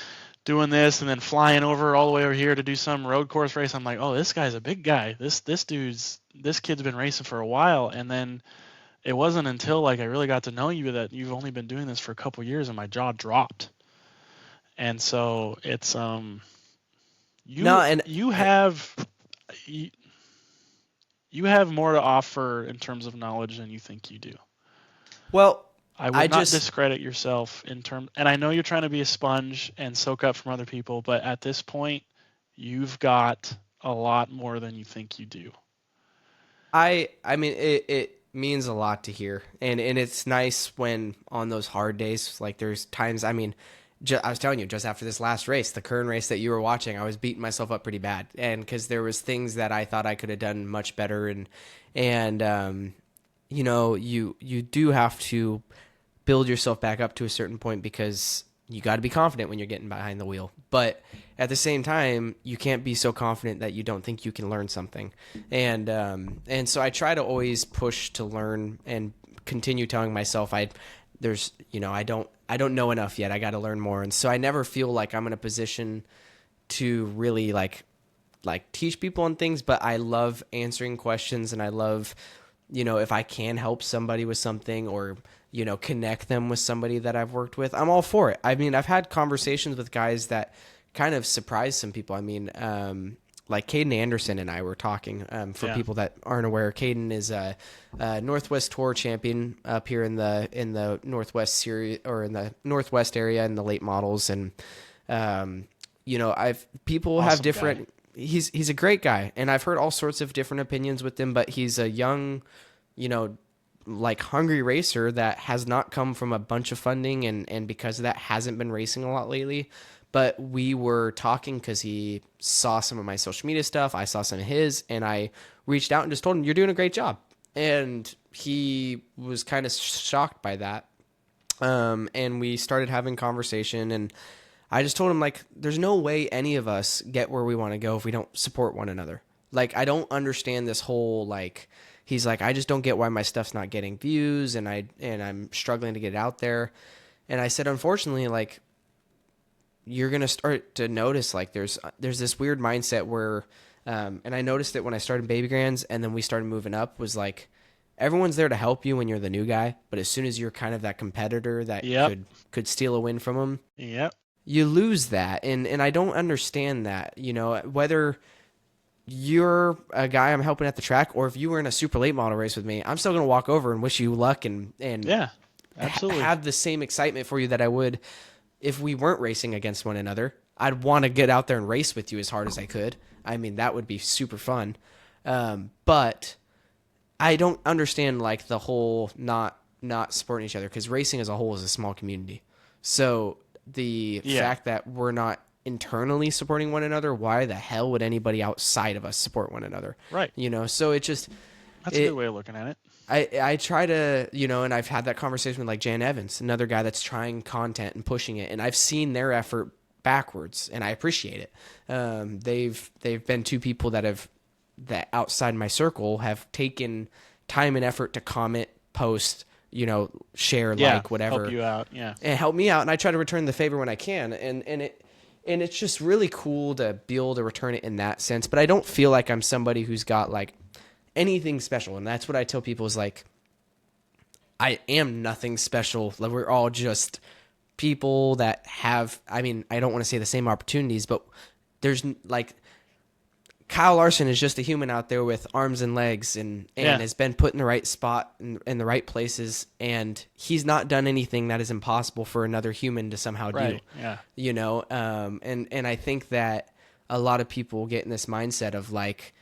[SPEAKER 2] doing this, and then flying over all the way over here to do some road course race. I'm like, oh, this guy's a big guy. This kid's been racing for a while, and then it wasn't until like I really got to know you that you've only been doing this for a couple years, and my jaw dropped. And so it's
[SPEAKER 1] No,
[SPEAKER 2] you
[SPEAKER 1] and
[SPEAKER 2] you
[SPEAKER 1] I,
[SPEAKER 2] have you, you have more to offer in terms of knowledge than you think you do.
[SPEAKER 1] well,
[SPEAKER 2] I
[SPEAKER 1] I
[SPEAKER 2] would not
[SPEAKER 1] just
[SPEAKER 2] discredit yourself in terms, and I know you're trying to be a sponge and soak up from other people, but at this point, you've got a lot more than you think you do.
[SPEAKER 1] I mean it means a lot to hear, and it's nice when on those hard days, like there's times. I mean, I was telling you just after this last race, the Kern race that you were watching, I was beating myself up pretty bad, and because there was things that I thought I could have done much better, and you do have to build yourself back up to a certain point, because you got to be confident when you're getting behind the wheel. But at the same time, you can't be so confident that you don't think you can learn something. And so I try to always push to learn and continue telling myself I don't know enough yet. I got to learn more. And so I never feel like I'm in a position to really like like teach people on things, but I love answering questions, and I love, if I can help somebody with something, or, connect them with somebody that I've worked with, I'm all for it. I mean, I've had conversations with guys that kind of surprised some people. I mean, like Caden Anderson and I were talking, for people that aren't aware, Caden is a Northwest Tour champion up here in the Northwest series, or in the Northwest area in the late models. And, people
[SPEAKER 2] Awesome
[SPEAKER 1] have different,
[SPEAKER 2] guy.
[SPEAKER 1] He's a great guy, and I've heard all sorts of different opinions with him, but he's a young, like hungry racer that has not come from a bunch of funding, and because of that hasn't been racing a lot lately. But we were talking because he saw some of my social media stuff, I saw some of his, and I reached out and just told him, "You're doing a great job." And he was kind of shocked by that. And we started having conversation, and I just told him, like, there's no way any of us get where we want to go if we don't support one another. Like, I don't understand this whole, like, he's like, I just don't get why my stuff's not getting views, and I'm struggling to get it out there. And I said, unfortunately, like, you're going to start to notice, like, there's this weird mindset where, and I noticed it when I started Baby Grands, and then we started moving up, was like, everyone's there to help you when you're the new guy, but as soon as you're kind of that competitor that could steal a win from them, you lose that. And I don't understand that, whether you're a guy I'm helping at the track, or if you were in a super late model race with me, I'm still going to walk over and wish you luck, and
[SPEAKER 2] Yeah, absolutely.
[SPEAKER 1] have the same excitement for you that I would if we weren't racing against one another. I'd want to get out there and race with you as hard as I could. I mean, that would be super fun. But I don't understand, like, the whole not supporting each other, because racing as a whole is a small community. So the fact that we're not internally supporting one another, why the hell would anybody outside of us support one another?
[SPEAKER 2] Right.
[SPEAKER 1] So it just...
[SPEAKER 2] That's a good way of looking at it.
[SPEAKER 1] I try to, and I've had that conversation with, like, Jan Evans, another guy that's trying content and pushing it, and I've seen their effort backwards, and I appreciate it. They've been two people that outside my circle have taken time and effort to comment, post, share, like, whatever,
[SPEAKER 2] help you out,
[SPEAKER 1] and help me out, and I try to return the favor when I can, and it's just really cool to be able to return it in that sense. But I don't feel like I'm somebody who's got, like, anything special, and that's what I tell people is, like, I am nothing special. Like, we're all just people that have, I mean, I don't want to say the same opportunities, but there's, like, Kyle Larson is just a human out there with arms and legs, and has been put in the right spot in the right places, and he's not done anything that is impossible for another human to somehow do. And I think that a lot of people get in this mindset of, like,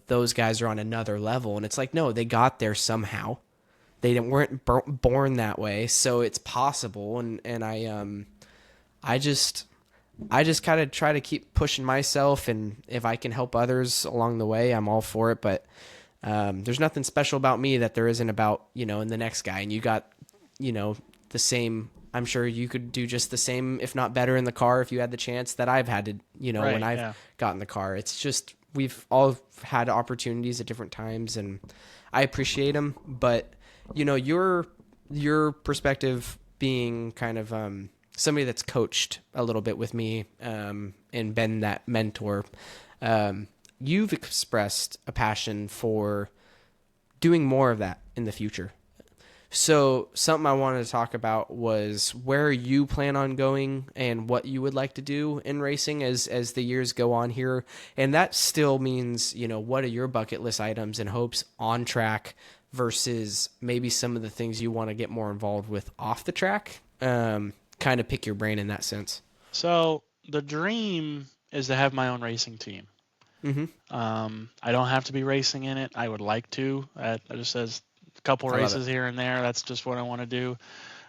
[SPEAKER 1] those guys are on another level, and it's like, no, they got there somehow. They weren't born that way, so it's possible. And I just kind of try to keep pushing myself, and if I can help others along the way, I'm all for it. But there's nothing special about me that there isn't about, in the next guy. And you got, the same, I'm sure you could do just the same, if not better, in the car if you had the chance that I've had to, when I've gotten in the car. It's just, we've all had opportunities at different times, and I appreciate them. But, your perspective being kind of somebody that's coached a little bit with me, and been that mentor, you've expressed a passion for doing more of that in the future. So something I wanted to talk about was where you plan on going and what you would like to do in racing as the years go on here. And that still means, what are your bucket list items and hopes on track versus maybe some of the things you want to get more involved with off the track. Kind of pick your brain in that sense.
[SPEAKER 2] So the dream is to have my own racing team.
[SPEAKER 1] Mm-hmm.
[SPEAKER 2] I don't have to be racing in it. I would like to. It just says a couple races here and there. That's just what I want to do.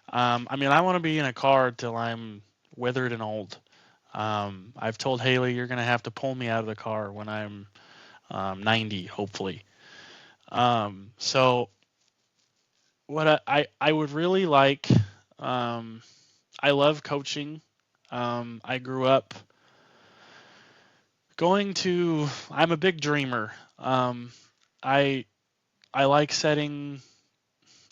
[SPEAKER 2] I want to be in a car till I'm withered and old. I've told Haley, you're going to have to pull me out of the car when I'm 90, hopefully. So what I would really like, I love coaching. I grew up I'm a big dreamer. I like setting,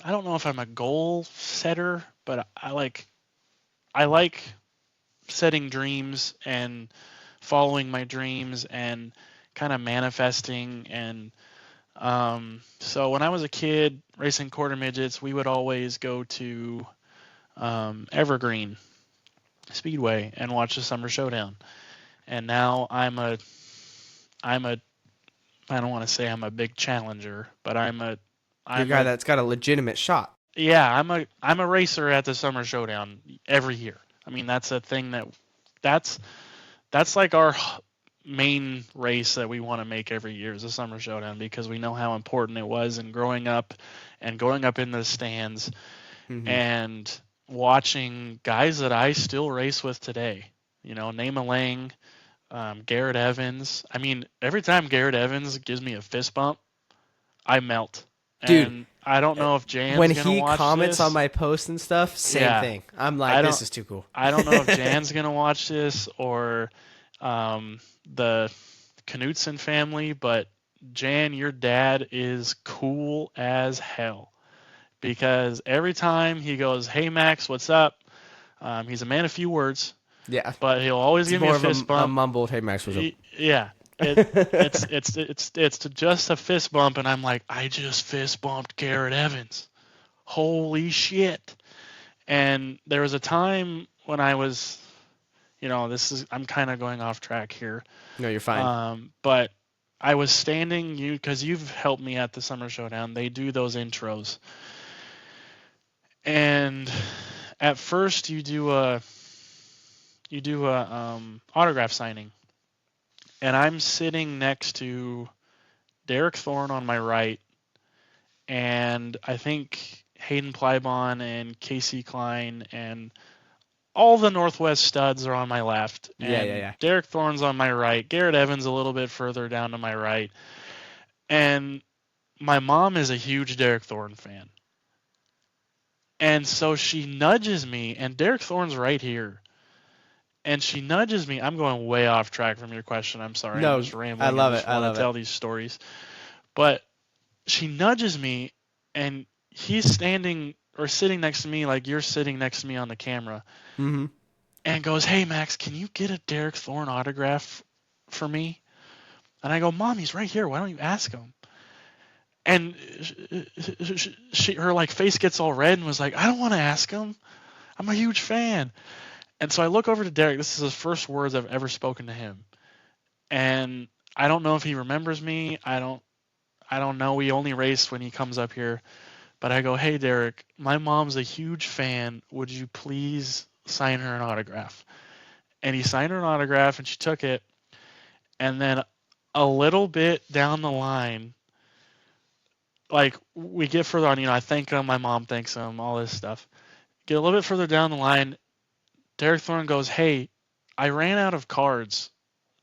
[SPEAKER 2] I don't know if I'm a goal setter, but I like setting dreams and following my dreams and kind of manifesting. And so when I was a kid racing quarter midgets, we would always go to Evergreen Speedway and watch the Summer Showdown. And now I'm a I don't want to say I'm a big challenger, but
[SPEAKER 1] You're a
[SPEAKER 2] I'm
[SPEAKER 1] guy
[SPEAKER 2] a
[SPEAKER 1] that's got a legitimate shot.
[SPEAKER 2] yeah, I'm a racer at the Summer Showdown every year. I mean, that's a thing that's that's like our main race that we want to make every year is the Summer Showdown, because we know how important it was, and growing up and going up in the stands
[SPEAKER 1] Mm-hmm.
[SPEAKER 2] and watching guys that I still race with today. Name a Lang, Garrett Evans. I mean, every time Garrett Evans gives me a fist bump, I melt.
[SPEAKER 1] Dude,
[SPEAKER 2] And I don't know if
[SPEAKER 1] when
[SPEAKER 2] Jan's gonna
[SPEAKER 1] he
[SPEAKER 2] watch
[SPEAKER 1] comments on
[SPEAKER 2] this.
[SPEAKER 1] my posts and stuff, same
[SPEAKER 2] Yeah,
[SPEAKER 1] thing. I'm like,
[SPEAKER 2] I
[SPEAKER 1] this
[SPEAKER 2] don't.
[SPEAKER 1] is too cool.
[SPEAKER 2] I don't know if Jan's gonna watch this, or the Knutson family, but Jan, your dad is cool as hell, because every time he goes, "Hey Max, what's up?" He's a man of few words,
[SPEAKER 1] Yeah.
[SPEAKER 2] but he'll always
[SPEAKER 1] It's
[SPEAKER 2] give me
[SPEAKER 1] more
[SPEAKER 2] a
[SPEAKER 1] of
[SPEAKER 2] fist
[SPEAKER 1] a
[SPEAKER 2] bump.
[SPEAKER 1] mumbled, hey, Max, what's up?
[SPEAKER 2] Yeah, it's just a fist bump, and I'm like, I just fist bumped Garrett Evans. Holy shit! And there was a time when I was, I'm kind of going off track here,
[SPEAKER 1] No, you're fine.
[SPEAKER 2] but I was standing, because you've helped me at the Summer Showdown. They do those intros, and at first you do a autograph signing, and I'm sitting next to Derek Thorne on my right, and I think Hayden Plybon and Casey Klein and all the Northwest studs are on my left, and
[SPEAKER 1] Yeah.
[SPEAKER 2] Derek Thorne's on my right. Garrett Evans a little bit further down to my right, and my mom is a huge Derek Thorne fan, and so she nudges me, and Derek Thorne's right here, and she nudges me. I'm going way off track from your question. I'm sorry. I'm
[SPEAKER 1] No,
[SPEAKER 2] just
[SPEAKER 1] I
[SPEAKER 2] rambling and
[SPEAKER 1] love it.
[SPEAKER 2] just
[SPEAKER 1] I
[SPEAKER 2] want
[SPEAKER 1] love
[SPEAKER 2] to
[SPEAKER 1] it.
[SPEAKER 2] tell these stories, but she nudges me, and he's standing or sitting next to me like you're sitting next to me on the camera,
[SPEAKER 1] Mm-hmm.
[SPEAKER 2] and goes, "Hey Max, can you get a Derek Thorne autograph for me?" And I go, "Mom, he's right here. Why don't you ask him?" And her like face gets all red and was like, "I don't want to ask him. I'm a huge fan." And so I look over to Derek. This is the first words I've ever spoken to him, and I don't know if he remembers me. I don't know. We only race when he comes up here. But I go, "Hey Derek, my mom's a huge fan. Would you please sign her an autograph?" And he signed her an autograph, and she took it. And then a little bit down the line, like we get further on, I thank him, my mom thanks him, all this stuff. Get a little bit further down the line, Derek Thorne goes, "Hey, I ran out of cards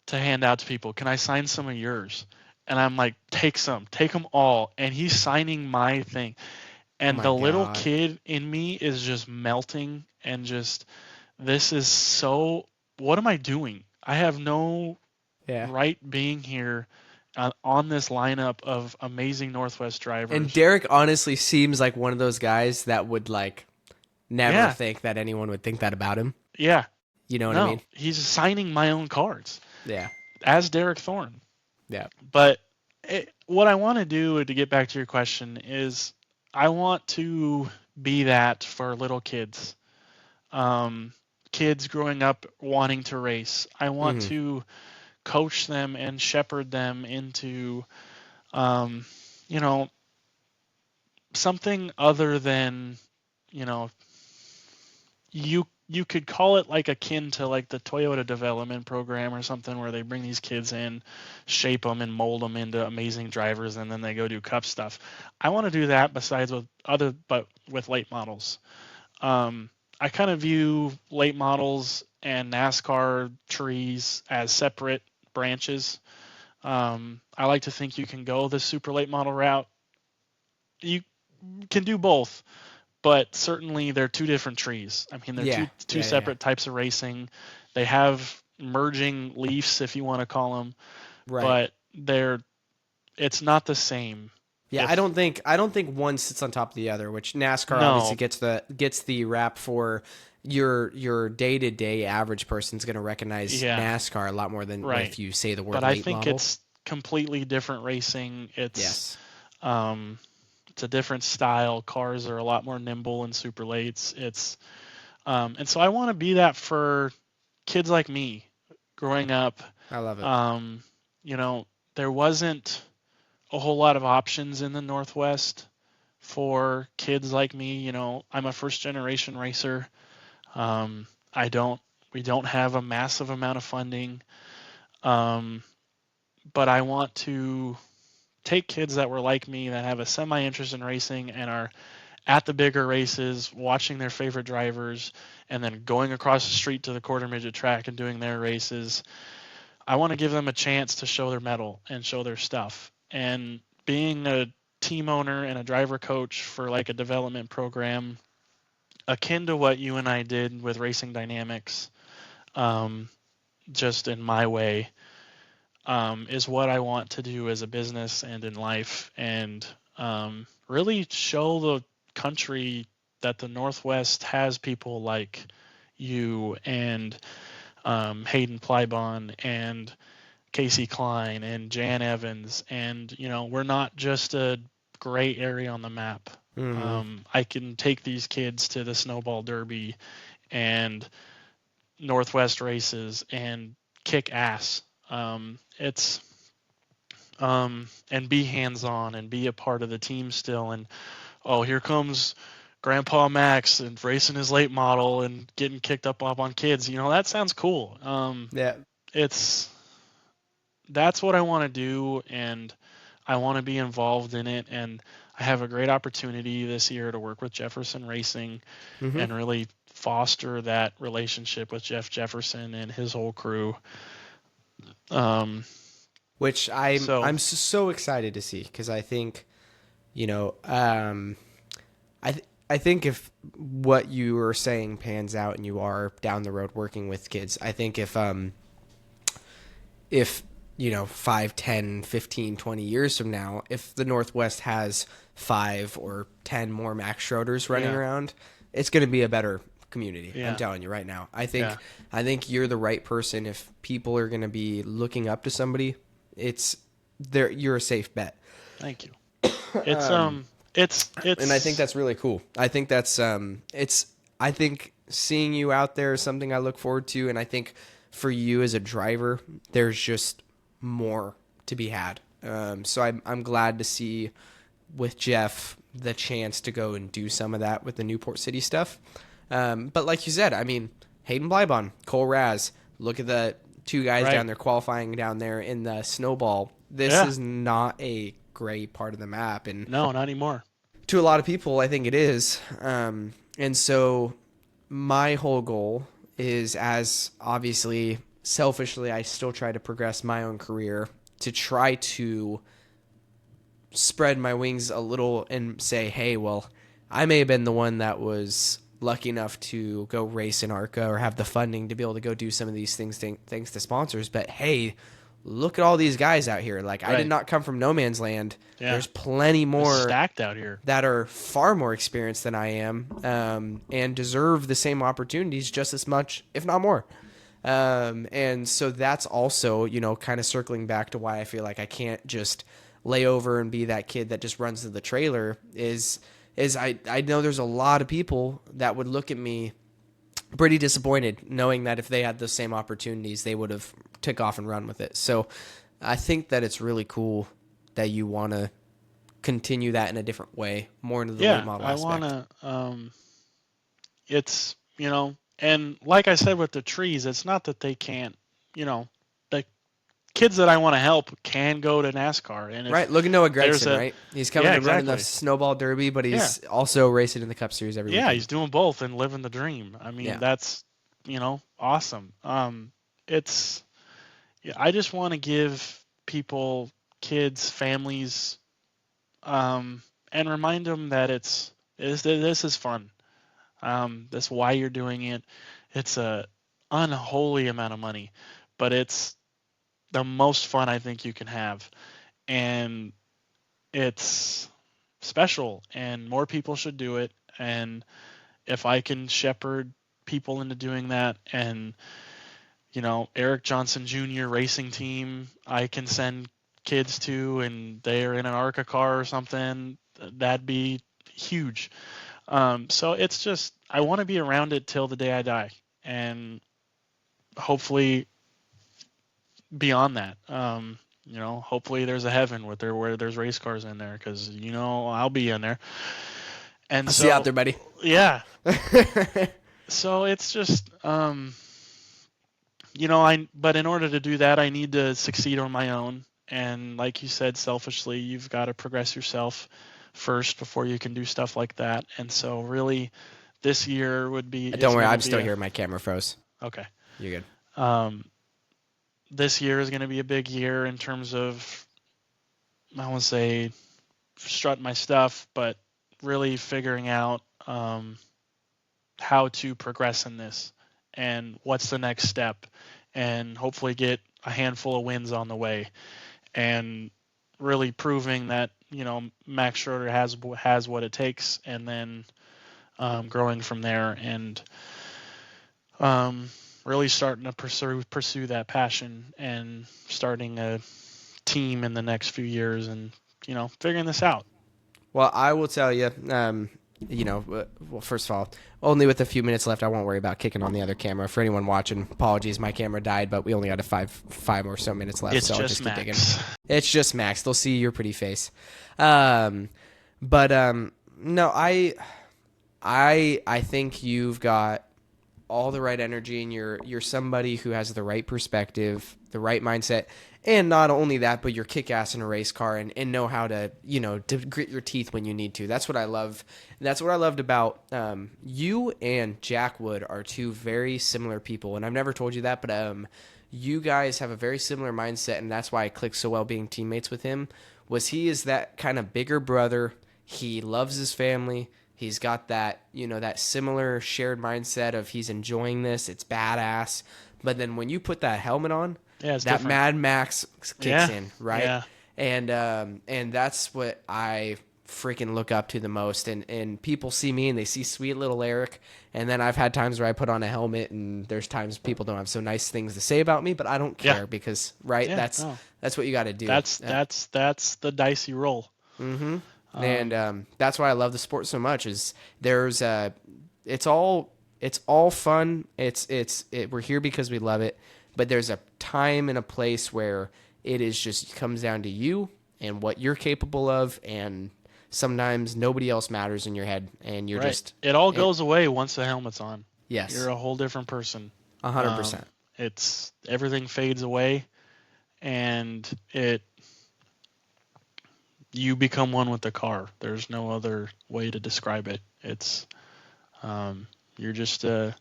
[SPEAKER 2] to hand out to people. Can I sign some of yours?" And I'm like, "Take some, take them all." And he's signing my thing.
[SPEAKER 1] Oh
[SPEAKER 2] And
[SPEAKER 1] my
[SPEAKER 2] the little
[SPEAKER 1] God.
[SPEAKER 2] kid in me is just melting, and just, this is so, what am I doing? I have no
[SPEAKER 1] Yeah.
[SPEAKER 2] right being here on this lineup of amazing Northwest
[SPEAKER 1] And
[SPEAKER 2] drivers.
[SPEAKER 1] Derek honestly seems like one of those guys that would like never
[SPEAKER 2] Yeah,
[SPEAKER 1] think that anyone would think that about him.
[SPEAKER 2] yeah.
[SPEAKER 1] You know what I
[SPEAKER 2] No,
[SPEAKER 1] mean?
[SPEAKER 2] he's signing my own cards
[SPEAKER 1] Yeah.
[SPEAKER 2] as Derek Thorne.
[SPEAKER 1] Yeah.
[SPEAKER 2] But what I want to do, to get back to your question, is I want to be that for little kids. Um, Kids growing up wanting to race. I want
[SPEAKER 1] Mm-hmm.
[SPEAKER 2] to coach them and shepherd them into, um, you know, something other than, you know, you could call it like akin to like the Toyota development program or something, where they bring these kids in, shape them and mold them into amazing drivers, and then they go do cup stuff. I want to do that, but with late models. I kind of view late models and NASCAR trees as separate branches. I like to think you can go the super late model route. You can do both, but certainly they're two different trees. I mean, they're
[SPEAKER 1] Yeah.
[SPEAKER 2] two
[SPEAKER 1] Yeah.
[SPEAKER 2] separate types of racing. They have merging leafs, if you want to call them,
[SPEAKER 1] Right.
[SPEAKER 2] but it's not the same.
[SPEAKER 1] Yeah,
[SPEAKER 2] If
[SPEAKER 1] I don't think one sits on top of the other, which NASCAR obviously
[SPEAKER 2] no,
[SPEAKER 1] gets the rap for your day-to-day average person's going to recognize
[SPEAKER 2] yeah,
[SPEAKER 1] NASCAR a lot more than
[SPEAKER 2] right.
[SPEAKER 1] if you say the
[SPEAKER 2] But
[SPEAKER 1] word
[SPEAKER 2] I
[SPEAKER 1] late
[SPEAKER 2] think
[SPEAKER 1] model.
[SPEAKER 2] it's completely different racing.
[SPEAKER 1] Yes.
[SPEAKER 2] Um, it's a different style. Cars are a lot more nimble and super lates. And so I want to be that for kids like me growing up.
[SPEAKER 1] I love it.
[SPEAKER 2] Um, you know, there wasn't a whole lot of options in the Northwest for kids like me. I'm a first generation racer. Um, I don't, we don't have a massive amount of funding. Um, but I want to take kids that were like me that have a semi interest in racing and are at the bigger races, watching their favorite drivers, and then going across the street to the quarter midget track and doing their races. I want to give them a chance to show their mettle and show their stuff. And being a team owner and a driver coach for like a development program akin to what you and I did with Racing Dynamics, um, just in my way, is what I want to do as a business and in life, and really show the country that the Northwest has people like you and Hayden Plybon and Casey Klein and Jan Evans, and we're not just a gray area on the map.
[SPEAKER 1] Hmm.
[SPEAKER 2] I can take these kids to the Snowball Derby and Northwest races and kick ass. It's and be hands on and be a part of the team still. And oh, here comes Grandpa Max and racing his late model and getting kicked up on kids. That sounds cool.
[SPEAKER 1] Yeah.
[SPEAKER 2] It's That's what I want to do, and I want to be involved in it. And I have a great opportunity this year to work with Jefferson Racing
[SPEAKER 1] Hmm.
[SPEAKER 2] and really foster that relationship with Jeff Jefferson and his whole crew. Um,
[SPEAKER 1] Which
[SPEAKER 2] so
[SPEAKER 1] so excited to see because I think you know I think if what you were saying pans out and you are down the road working with kids, I think if 5, 10, 15, 20 years from now, if the Northwest has 5 or 10 more Max Schroeders running
[SPEAKER 2] yeah,
[SPEAKER 1] around, it's going to be a better community. I'm
[SPEAKER 2] yeah,
[SPEAKER 1] telling you right now.
[SPEAKER 2] yeah.
[SPEAKER 1] I think you're the right person. If people are going to be looking up to somebody, it's there. You're a safe bet.
[SPEAKER 2] Thank you. It's it's
[SPEAKER 1] And I think
[SPEAKER 2] it's
[SPEAKER 1] that's really cool. I think that's I think seeing you out there is something I look forward to, and I think for you as a driver, there's just more to be had. So I'm glad to see with Jeff the chance to go and do some of that with the Newport City stuff. But like you said, I mean, Hayden Blybon, Cole Raz, look at the two guys
[SPEAKER 2] right.
[SPEAKER 1] down there qualifying down there in the snowball. This
[SPEAKER 2] Yeah.
[SPEAKER 1] is not a great part of the map, and
[SPEAKER 2] No, not anymore.
[SPEAKER 1] to a lot of people, I think it is. And so my whole goal is, as obviously selfishly, I still try to progress my own career to try to spread my wings a little and say, hey, well, I may have been the one that was lucky enough to go race in ARCA or have the funding to be able to go do some of these things thanks to sponsors. But hey, look at all these guys out here. Like, I did
[SPEAKER 2] Right.
[SPEAKER 1] not come from no man's land.
[SPEAKER 2] Yeah.
[SPEAKER 1] There's plenty
[SPEAKER 2] It's
[SPEAKER 1] more
[SPEAKER 2] stacked out here.
[SPEAKER 1] that are far more experienced than I am, and deserve the same opportunities just as much, if not more. And so that's also, kind of circling back to why I feel like I can't just lay over and be that kid that just runs to the trailer is I know there's a lot of people that would look at me pretty disappointed knowing that if they had the same opportunities, they would have took off and run with it. So I think that it's really cool that you want to continue that in a different way, more into the late
[SPEAKER 2] Yeah,
[SPEAKER 1] model
[SPEAKER 2] I
[SPEAKER 1] aspect.
[SPEAKER 2] wanna. It's and like I said with the trees, it's not that they can't. The kids that I want to help can go to NASCAR, and
[SPEAKER 1] Right.
[SPEAKER 2] if
[SPEAKER 1] Look at Noah
[SPEAKER 2] there's
[SPEAKER 1] Gragson,
[SPEAKER 2] a
[SPEAKER 1] right? He's coming
[SPEAKER 2] yeah,
[SPEAKER 1] to run in the
[SPEAKER 2] exactly.
[SPEAKER 1] snowball derby, but
[SPEAKER 2] Yeah,
[SPEAKER 1] he's also racing in the Cup Series every
[SPEAKER 2] yeah,
[SPEAKER 1] weekend.
[SPEAKER 2] he's doing both and living the dream. I mean,
[SPEAKER 1] Yeah.
[SPEAKER 2] that's awesome. It's yeah, I just want to give people, kids, families, and remind them that this is fun. That's why you're doing it. It's a unholy amount of money, but it's the most fun I think you can have. And it's special, and more people should do it. And if I can shepherd people into doing that, and Eric Johnson Jr. racing team I can send kids to, and they are in an ARCA car or something, that'd be huge. So it's just, I want to be around it till the day I die, and hopefully beyond that. Hopefully there's a heaven where there's race cars in there, because I'll be in there. And
[SPEAKER 1] I'll see you out there, buddy.
[SPEAKER 2] Yeah. So it's just, but in order to do that, I need to succeed on my own. And like you said, selfishly, you've got to progress yourself first before you can do stuff like that. And so really, this year would be.
[SPEAKER 1] Don't worry, I'm still here. My camera froze.
[SPEAKER 2] Okay.
[SPEAKER 1] You're good.
[SPEAKER 2] This year is going to be a big year in terms of, I won't say strut my stuff, but really figuring out how to progress in this and what's the next step, and hopefully get a handful of wins on the way, and really proving that Max Schroeder has what it takes, and then growing from there, and really starting to pursue that passion, and starting a team in the next few years, and figuring this out.
[SPEAKER 1] Well, I will tell you, well, first of all, only with a few minutes left, I won't worry about kicking on the other camera. For anyone watching, apologies, my camera died, but we only got five or so minutes left,
[SPEAKER 2] It's
[SPEAKER 1] so I'll
[SPEAKER 2] just
[SPEAKER 1] just keep digging.
[SPEAKER 2] Max.
[SPEAKER 1] It's just Max. They'll see your pretty face. No, I think you've got all the right energy, and you're somebody who has the right perspective, the right mindset, and not only that, but you're kick-ass in a race car, and know how to to grit your teeth when you need to. That's what I love. And that's what I loved about you and Jack Wood are two very similar people, and I've never told you that, but you guys have a very similar mindset, and that's why I clicked so well being teammates with him. He is that kind of bigger brother. He loves his family. He's got that, that similar shared mindset of he's enjoying this. It's badass. But then when you put that helmet on, that
[SPEAKER 2] different.
[SPEAKER 1] Mad Max kicks in, right?
[SPEAKER 2] Yeah.
[SPEAKER 1] And that's what I freaking look up to the most. And people see me and they see sweet little Eric. And then I've had times where I put on a helmet, and there's times people don't have so nice things to say about me, but I don't care because, right?
[SPEAKER 2] Yeah,
[SPEAKER 1] that's what you got to do.
[SPEAKER 2] That's the dicey roll.
[SPEAKER 1] Mm-hmm. And that's why I love the sport so much. Is there's it's all fun. We're here because we love it, but there's a time and a place where it is just comes down to you and what you're capable of, and sometimes nobody else matters in your head, and you're just
[SPEAKER 2] it all goes away once the helmet's on.
[SPEAKER 1] Yes,
[SPEAKER 2] you're a whole different person.
[SPEAKER 1] 100%.
[SPEAKER 2] It's everything fades away, and you become one with the car. There's no other way to describe it. It's you're just have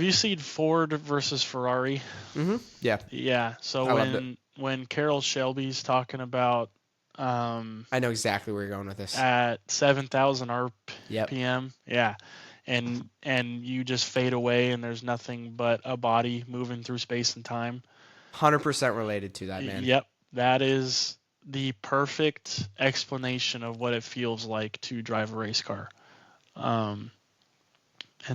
[SPEAKER 2] you seen Ford versus Ferrari?
[SPEAKER 1] Mm-hmm. Yeah.
[SPEAKER 2] Yeah. So when Carroll Shelby's talking about
[SPEAKER 1] I know exactly where you're going with this.
[SPEAKER 2] At 7,000 RPM.
[SPEAKER 1] Yep.
[SPEAKER 2] Yeah. And you just fade away, and there's nothing but a body moving through space and time.
[SPEAKER 1] 100% related to that, man.
[SPEAKER 2] Yep. That is the perfect explanation of what it feels like to drive a race car. And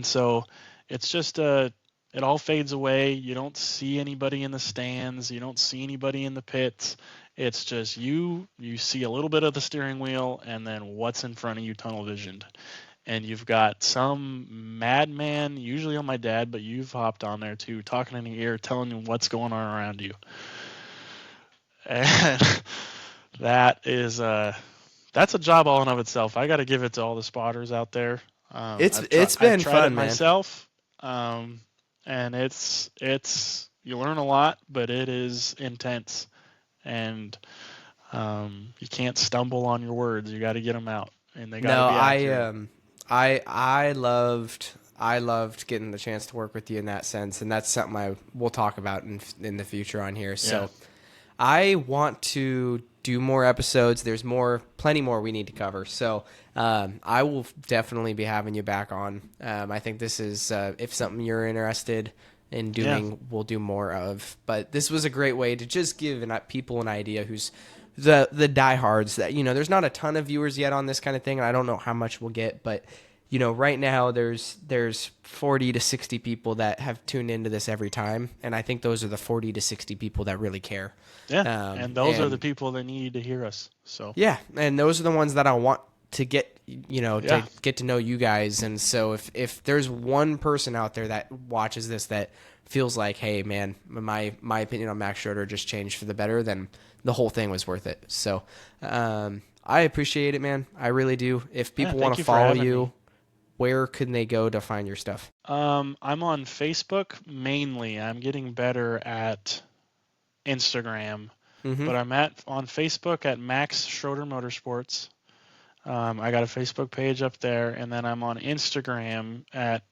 [SPEAKER 2] so it's just it all fades away. You don't see anybody in the stands. You don't see anybody in the pits. It's just you see a little bit of the steering wheel, and then what's in front of you tunnel visioned. And you've got some madman, usually on my dad, but you've hopped on there too, talking in your ear, telling you what's going on around you. And that's a job all in of itself. I got to give it to all the spotters out there.
[SPEAKER 1] It's been fun, man.
[SPEAKER 2] Myself, and it's you learn a lot, but it is intense, and you can't stumble on your words. You got to get them out, and they got to be accurate.
[SPEAKER 1] I loved getting the chance to work with you in that sense, and that's something we'll talk about in the future on here. So.
[SPEAKER 2] Yeah.
[SPEAKER 1] I want to do more episodes. There's plenty more we need to cover. So I will definitely be having you back on. I think this is, if something you're interested, and we'll do more of. But this was a great way to just give people an idea who's the diehards that, there's not a ton of viewers yet on this kind of thing. And I don't know how much we'll get, but right now there's 40 to 60 people that have tuned into this every time. And I think those are the 40 to 60 people that really care.
[SPEAKER 2] Yeah. And those are the people that need to hear us. So
[SPEAKER 1] yeah. And those are the ones that I want to get, to get to know you guys. And so if there's one person out there that watches this that feels like, hey man, my opinion on Max Schroeder just changed for the better, then the whole thing was worth it. So, I appreciate it, man. I really do. If people want to follow you, where can they go to find your stuff?
[SPEAKER 2] I'm on Facebook mainly. I'm getting better at Instagram, but I'm on Facebook at Max Schroeder Motorsports. I got a Facebook page up there, and then I'm on Instagram at,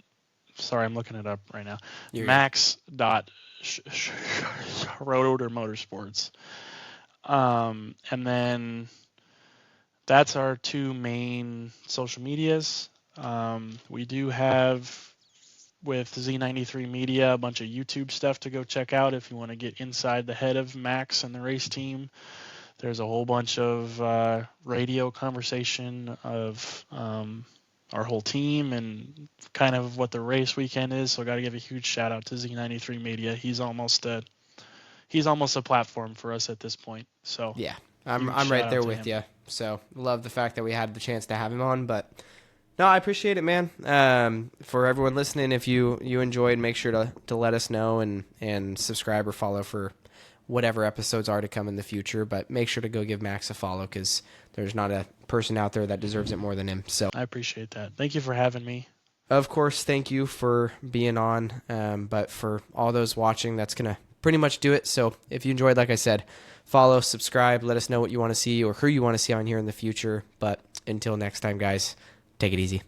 [SPEAKER 2] sorry, I'm looking it up right now, max.schroeder Motorsports. And then that's our two main social medias. We do have, with Z93 Media, a bunch of YouTube stuff to go check out if you want to get inside the head of Max and the race team. There's a whole bunch of radio conversation of our whole team and kind of what the race weekend is. So I got to give a huge shout out to Z93 Media. He's almost a platform for us at this point. So
[SPEAKER 1] yeah, I'm right there with you. So love the fact that we had the chance to have him on, but no, I appreciate it, man. For everyone listening, if you enjoyed, make sure to let us know and subscribe or follow for whatever episodes are to come in the future. But make sure to go give Max a follow, because there's not a person out there that deserves it more than him. So
[SPEAKER 2] I appreciate that. Thank you for having me.
[SPEAKER 1] Of course, thank you for being on. But for all those watching, that's going to pretty much do it. So if you enjoyed, like I said, follow, subscribe, let us know what you want to see or who you want to see on here in the future. But until next time, guys, take it easy.